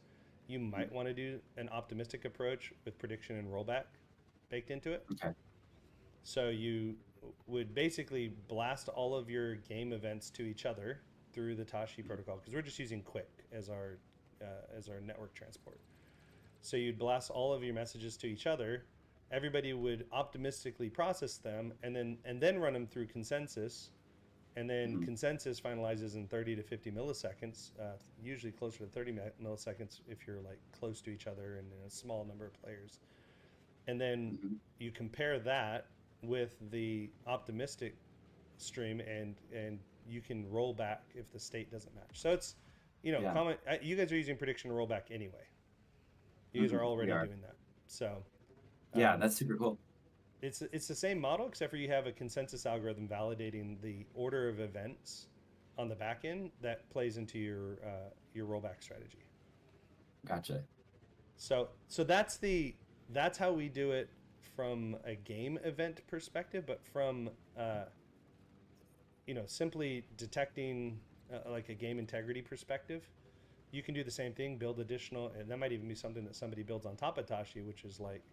you Mhm. might want to do an optimistic approach with prediction and rollback baked into it. Okay. So you would basically blast all of your game events to each other through the Tashi Mhm. protocol because we're just using Quick as our network transport. So you'd blast all of your messages to each other. Everybody would optimistically process them and then run them through consensus, and then Mhm. consensus finalizes in 30 to 50 milliseconds, usually closer to 30 milliseconds if you're like close to each other and in a small number of players. And then Mhm. you compare that with the optimistic stream, and you can roll back if the state doesn't match. So it's Yeah. common. You guys are using prediction rollback anyway. You guys are We already are. doing that. So Yeah, um, that's super cool. it's the same model except for you have a consensus algorithm validating the order of events on the back end that plays into your rollback strategy. Gotcha. So that's how we do it from a game event perspective, but from uh, simply detecting like a game integrity perspective, you can do the same thing, build additional, and that might even be something that somebody builds on top of Tashi, which is like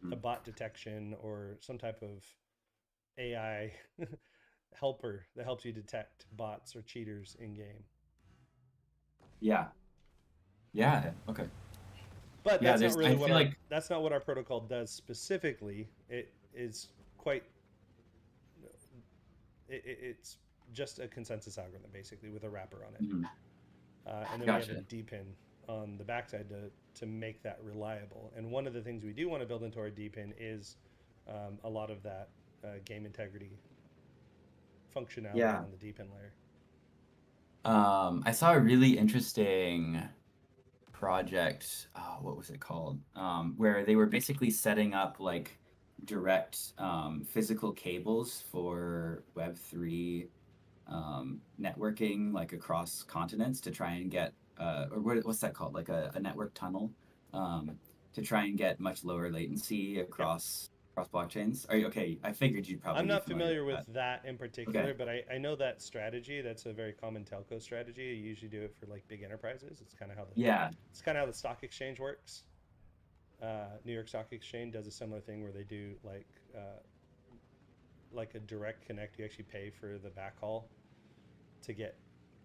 a Mhm. bot detection or some type of AI helper that helps you detect bots or cheaters in game. Yeah. Yeah. Okay. But Yeah. that's not There's. really I what feel our like. that's not what our protocol does specifically. It is quite it's just a consensus algorithm basically with a wrapper on it, Mhm. and then we have a Gotcha. DPIN on the backside to make that reliable. And one of the things we do want to build into our DPIN is a lot of that game integrity functionality Yeah. on the DPIN layer. I saw a really interesting project. What was it called? Where they were basically setting up like direct physical cables for Web3 networking, like across continents, to try and get or what's that called? Like a network tunnel, um, to try and get much lower latency Yep. across blockchains. Are you okay? I figured you'd I'm probably be not familiar familiar with with that. that in Okay. particular, but I know that strategy. That's a very common telco strategy. You usually do it for like big enterprises. Yeah. It's kind of how the stock exchange works. New York Stock Exchange does a similar thing where they do like a direct connect. You actually pay for the backhaul to get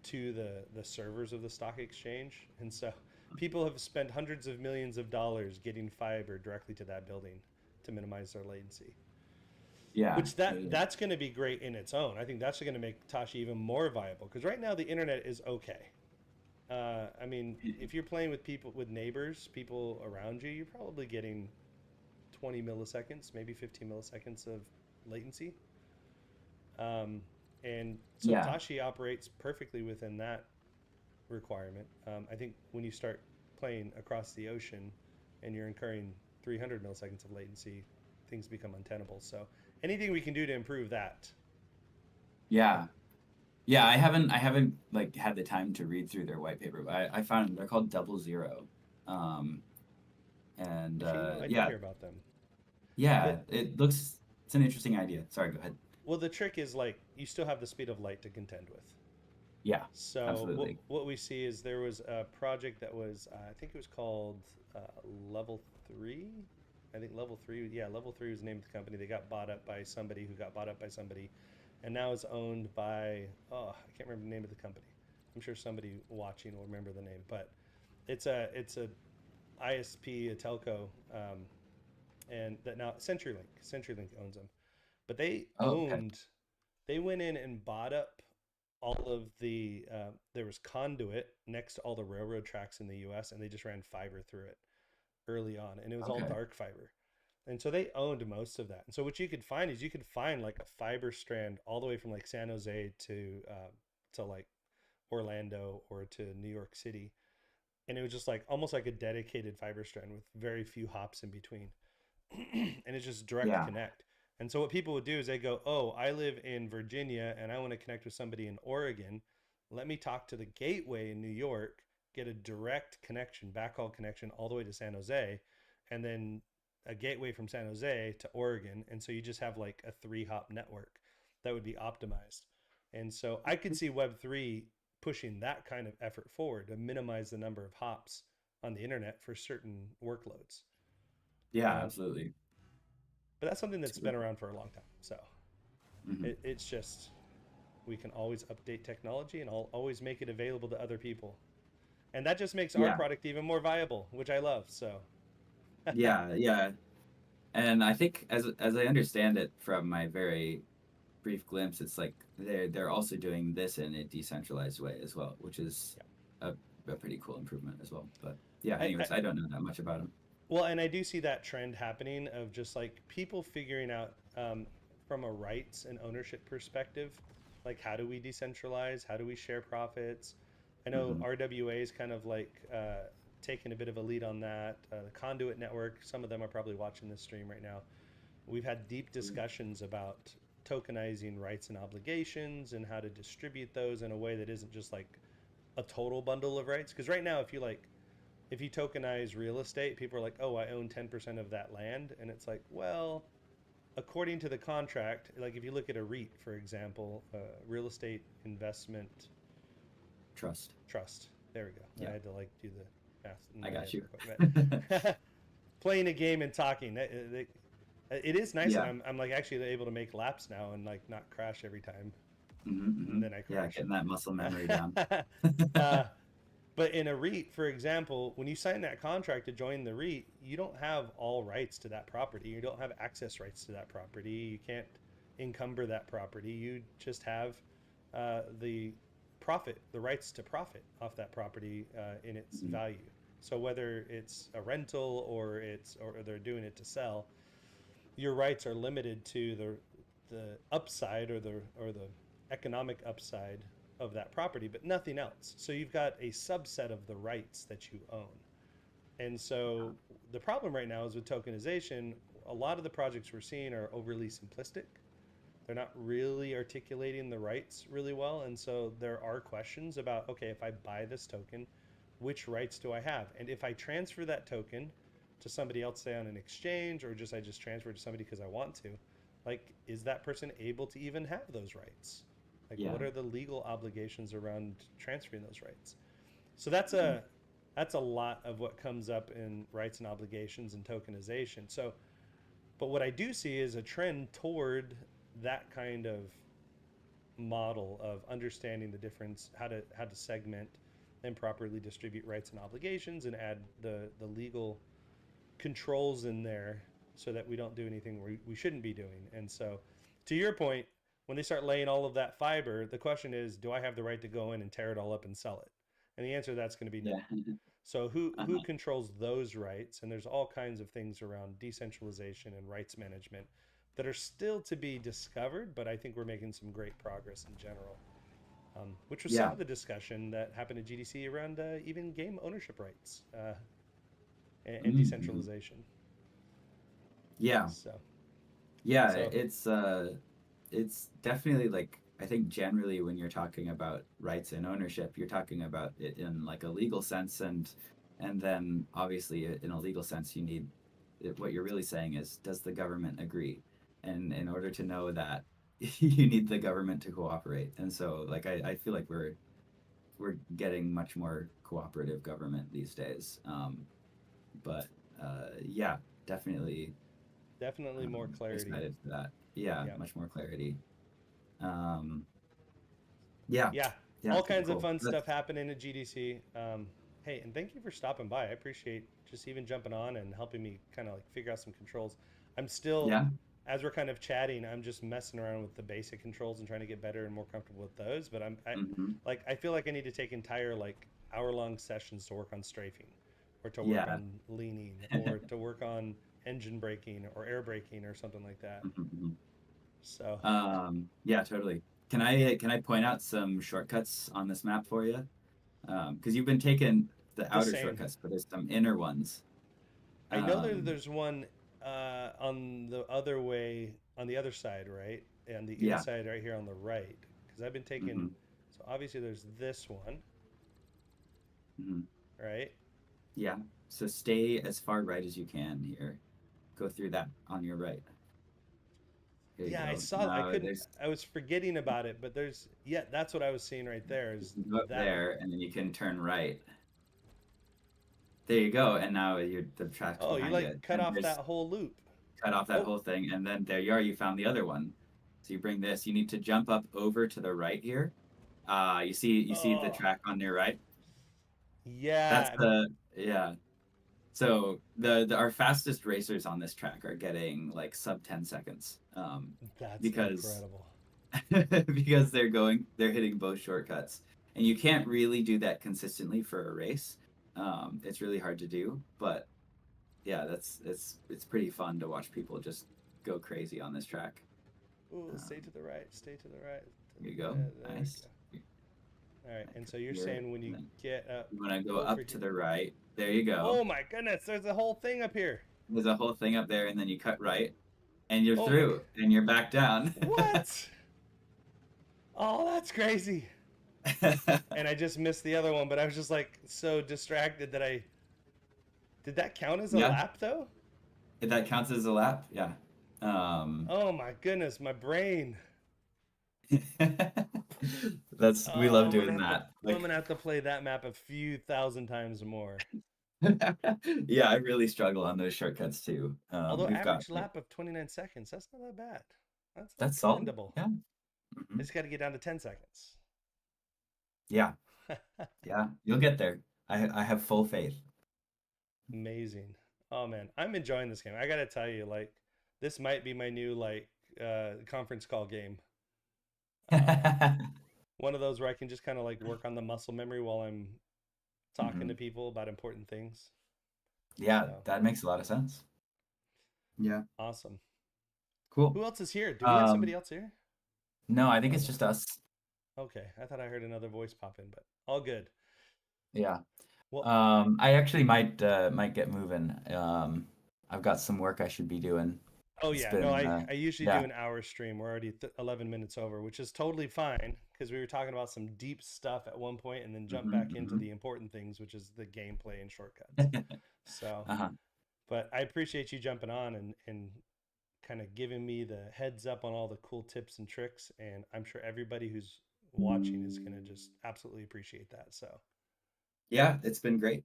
to the servers of the stock exchange, and so people have spent hundreds of millions of dollars getting fiber directly to that building to minimize their latency. Yeah. Which that's going to be great in its own. I think that's going to make Tashi even more viable because right now the internet is okay. I mean, if you're playing with people, with neighbors, people around you, you're probably getting 20 milliseconds, maybe 15 milliseconds of latency. Um, and so Yeah. Tashi operates perfectly within that requirement. I think when you start playing across the ocean and you're incurring 300 milliseconds of latency, things become untenable. So anything we can do to improve that. Yeah. Yeah, I haven't like had the time to read through their white paper, but I found they're called Double Zero. Um, and Actually, I did yeah, hear about them. yeah, But it's an interesting idea. Sorry, go ahead. well, the trick is like you still have the speed of light to contend with. Yeah, So absolutely. what we see is there was a project that was I think it was called uh, Level Three. I think Level Three. Yeah, Level Three was the name of the company. They got bought up by somebody who got bought up by somebody, and now it's owned by I can't remember the name of the company. I'm sure somebody watching will remember the name, but it's a ISP, a telco, and that now CenturyLink owns them, but Oh, okay. they went in and bought up all of the there was conduit next to all the railroad tracks in the US, and they just ran fiber through it early on, and it was all Okay. dark fiber. And so they owned most of that. And so what you could find is you could find like a fiber strand all the way from like San Jose to like Orlando or to New York City, and it was just like almost like a dedicated fiber strand with very few hops in between. And it's just direct Yeah. connect. And so what people would do is they go, "Oh, I live in Virginia and I want to connect with somebody in Oregon. Let me talk to the gateway in New York, get a direct connection, backhaul connection all the way to San Jose, and then a gateway from San Jose to Oregon." And so you just have like a 3-hop network that would be optimized. And so I could see Web3 pushing that kind of effort forward to minimize the number of hops on the internet for certain workloads. Yeah, Um, absolutely. but that's something that's been Totally. around for a long time. So Hmm. it's just we can always update technology and I'll always make it available to other people. And that just makes our Yeah. product even more viable, which I love. So Yeah, yeah. And I think as I understand it from my very brief glimpse, it's like they're also doing this in a decentralized way as well, which is yeah, a, a pretty cool improvement as well. But yeah, I anyways, I don't know that much about them. well, and I do see that trend happening of just like people figuring out from a rights and ownership perspective, like how do we decentralize? How do we share profits? I know Hmm. RWA is kind of like taking a bit of a lead on that. The Conduit Network, some of them are probably watching this stream right now. We've had deep discussions about tokenizing rights and obligations and how to distribute those in a way that isn't just like a total bundle of rights. Because right now, if you tokenize real estate, people are like, "Oh, I own 10% of that land," and it's like, well, according to the contract, like if you look at a REIT, for example, real estate investment Trust. trust. There we go. I Yeah, had to like do the math in I my got head you. real quick. But playing a game and talking, it is nice that Yeah. I'm like actually able to make laps now and like not crash every time, Hmm. and then I Yeah, crash. getting that muscle memory down. uh, but in a REIT, for example, when you sign that contract to join the REIT, you don't have all rights to that property. You don't have access rights to that property. You can't encumber that property. You just have the profit, the rights to profit off that property in its Hmm. value. So whether it's a rental or they're doing it to sell, your rights are limited to the upside or the economic upside of that property, but nothing else. So you've got a subset of the rights that you own. And so the problem right now is with tokenization, a lot of the projects we're seeing are overly simplistic. They're not really articulating the rights really well. And so there are questions about, okay, if I buy this token, which rights do I have? And if I transfer that token to somebody else, say on an exchange, or just I just transfer it to somebody because I want to, like, is that person able to even have those rights? Like, Yeah. what are the legal obligations around transferring those rights? So Hmm. that's a lot of what comes up in rights and obligations and tokenization. So, but what I do see is a trend toward that kind of model of understanding the difference, how to segment and properly distribute rights and obligations and add the legal controls in there so that we don't do anything we shouldn't be doing. And so, to your point, when they start laying all of that fiber, the question is, do I have the right to go in and tear it all up and sell it? And the answer to that's going to be no. Yeah. So who Uh-huh. controls those rights? And there's all kinds of things around decentralization and rights management that are still to be discovered, but I think we're making some great progress in general. Which was some Yeah. of the discussion that happened at GDC around even game ownership rights and Mm-hmm. decentralization. Yeah. So, Yeah, so it's definitely like I think generally when you're talking about rights and ownership, you're talking about it in like a legal sense, and then obviously in a legal sense you need what you're really saying is does the government agree? And in order to know that you need the government to cooperate. And so like I feel like we're getting much more cooperative government these days. But yeah, definitely definitely more clarity. excited for that. Yeah, Yeah. much more clarity. Um, yeah, Yeah. yeah, All super kinds of cool. fun That's stuff happening at GDC. Hey, and thank you for stopping by. I appreciate just even jumping on and helping me kind of like figure out some controls. I'm still, yeah. as we're kind of chatting, I'm just messing around with the basic controls and trying to get better and more comfortable with those. But Hmm. I feel like I need to take entire like hour-long sessions to work on strafing, or to work Yeah. on leaning, or to work on engine braking or air braking or something like that. Mhm. So Yeah, totally. Can I point out some shortcuts on this map for you? Because you've been taking the the outer same. shortcuts, but there's some inner ones. I know Um, there's one on the other way, on the other side, right? And the yeah. inside right here on the right. Because I've been taking, Hmm. so obviously there's this one, Hmm. right? Yeah. So stay as far right as you can here. Go through that on your right. There you Yeah, I go. saw, I Now couldn't, there's I was forgetting about it, but there's, yeah, that's what I was seeing right there you is can go up that. there and then you can turn right. There you go. And now you're the track's Oh, you behind like you. cut And off that there's whole loop. cut off that Oh, whole thing, and then there you are. You found the other one. So you bring this. You need to jump up over to the right here. You see the oh, track on your right. That's yeah, the yeah. So the our fastest racers on this track are getting like sub 10 seconds, that's because incredible. because they're hitting both shortcuts, and you can't really do that consistently for a race. It's really hard to do, but yeah, it's pretty fun to watch people just go crazy on this track. Ooh, stay Um, to the right, stay to the right. Here you go. There we Nice. go. All right, and so you're Here, saying when and you then get up you want to go over up to here. the right. There you go. Oh my goodness, there's a whole thing up here. There's a whole thing up there, and then you cut right, and you're Oh my, through, and you're back down. what? Oh, that's crazy. And I just missed the other one, but I was just like so distracted that I did that count as a Yeah, lap though? if that counts as a lap. Yeah. Um, Oh my goodness, my brain. that's we love Oh, doing that. I'm Like, gonna have to play that map a few thousand times more. yeah, I really struggle on those shortcuts too. Although We've got average lap of 29 seconds, that's not that bad. That's that's solid. commendable. Yeah. I Hmm. just got to get down to 10 seconds. Yeah. Yeah. You'll get there. I have full faith. Amazing. Oh man, I'm enjoying this game. I gotta tell you, like, this might be my new like conference call game. Uh, one of those where I can just kind of like work on the muscle memory while I'm talking to Hmm. people about important things. Yeah, So that makes a lot of sense. Yeah. awesome. Cool. Who else is here? Do we have somebody Um, else here? no, I think Oh it's no. just us. Okay, I thought I heard another voice pop in, but all good. Yeah. Well, I actually might get moving. I've got some work I should be doing. oh It's yeah, no, been I usually do yeah. an hour stream. We're already 11 minutes over, which is totally fine because we were talking about some deep stuff at one point and then jump Hmm. back into Hmm. the important things, which is the gameplay and shortcuts. So, Uh-huh. but I appreciate you jumping on and kind of giving me the heads up on all the cool tips and tricks. And I'm sure everybody who's watching is going to just absolutely appreciate that. So, Yeah, it's been great.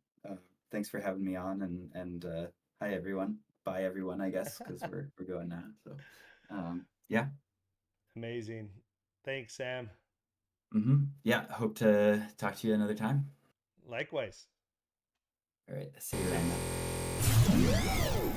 Thanks for having me on, and hi everyone. Bye everyone, I guess, because we're going now. So, yeah. amazing. Thanks, Sam. Hmm. Yeah. Hope to talk to you another time. Likewise. All right, see you around.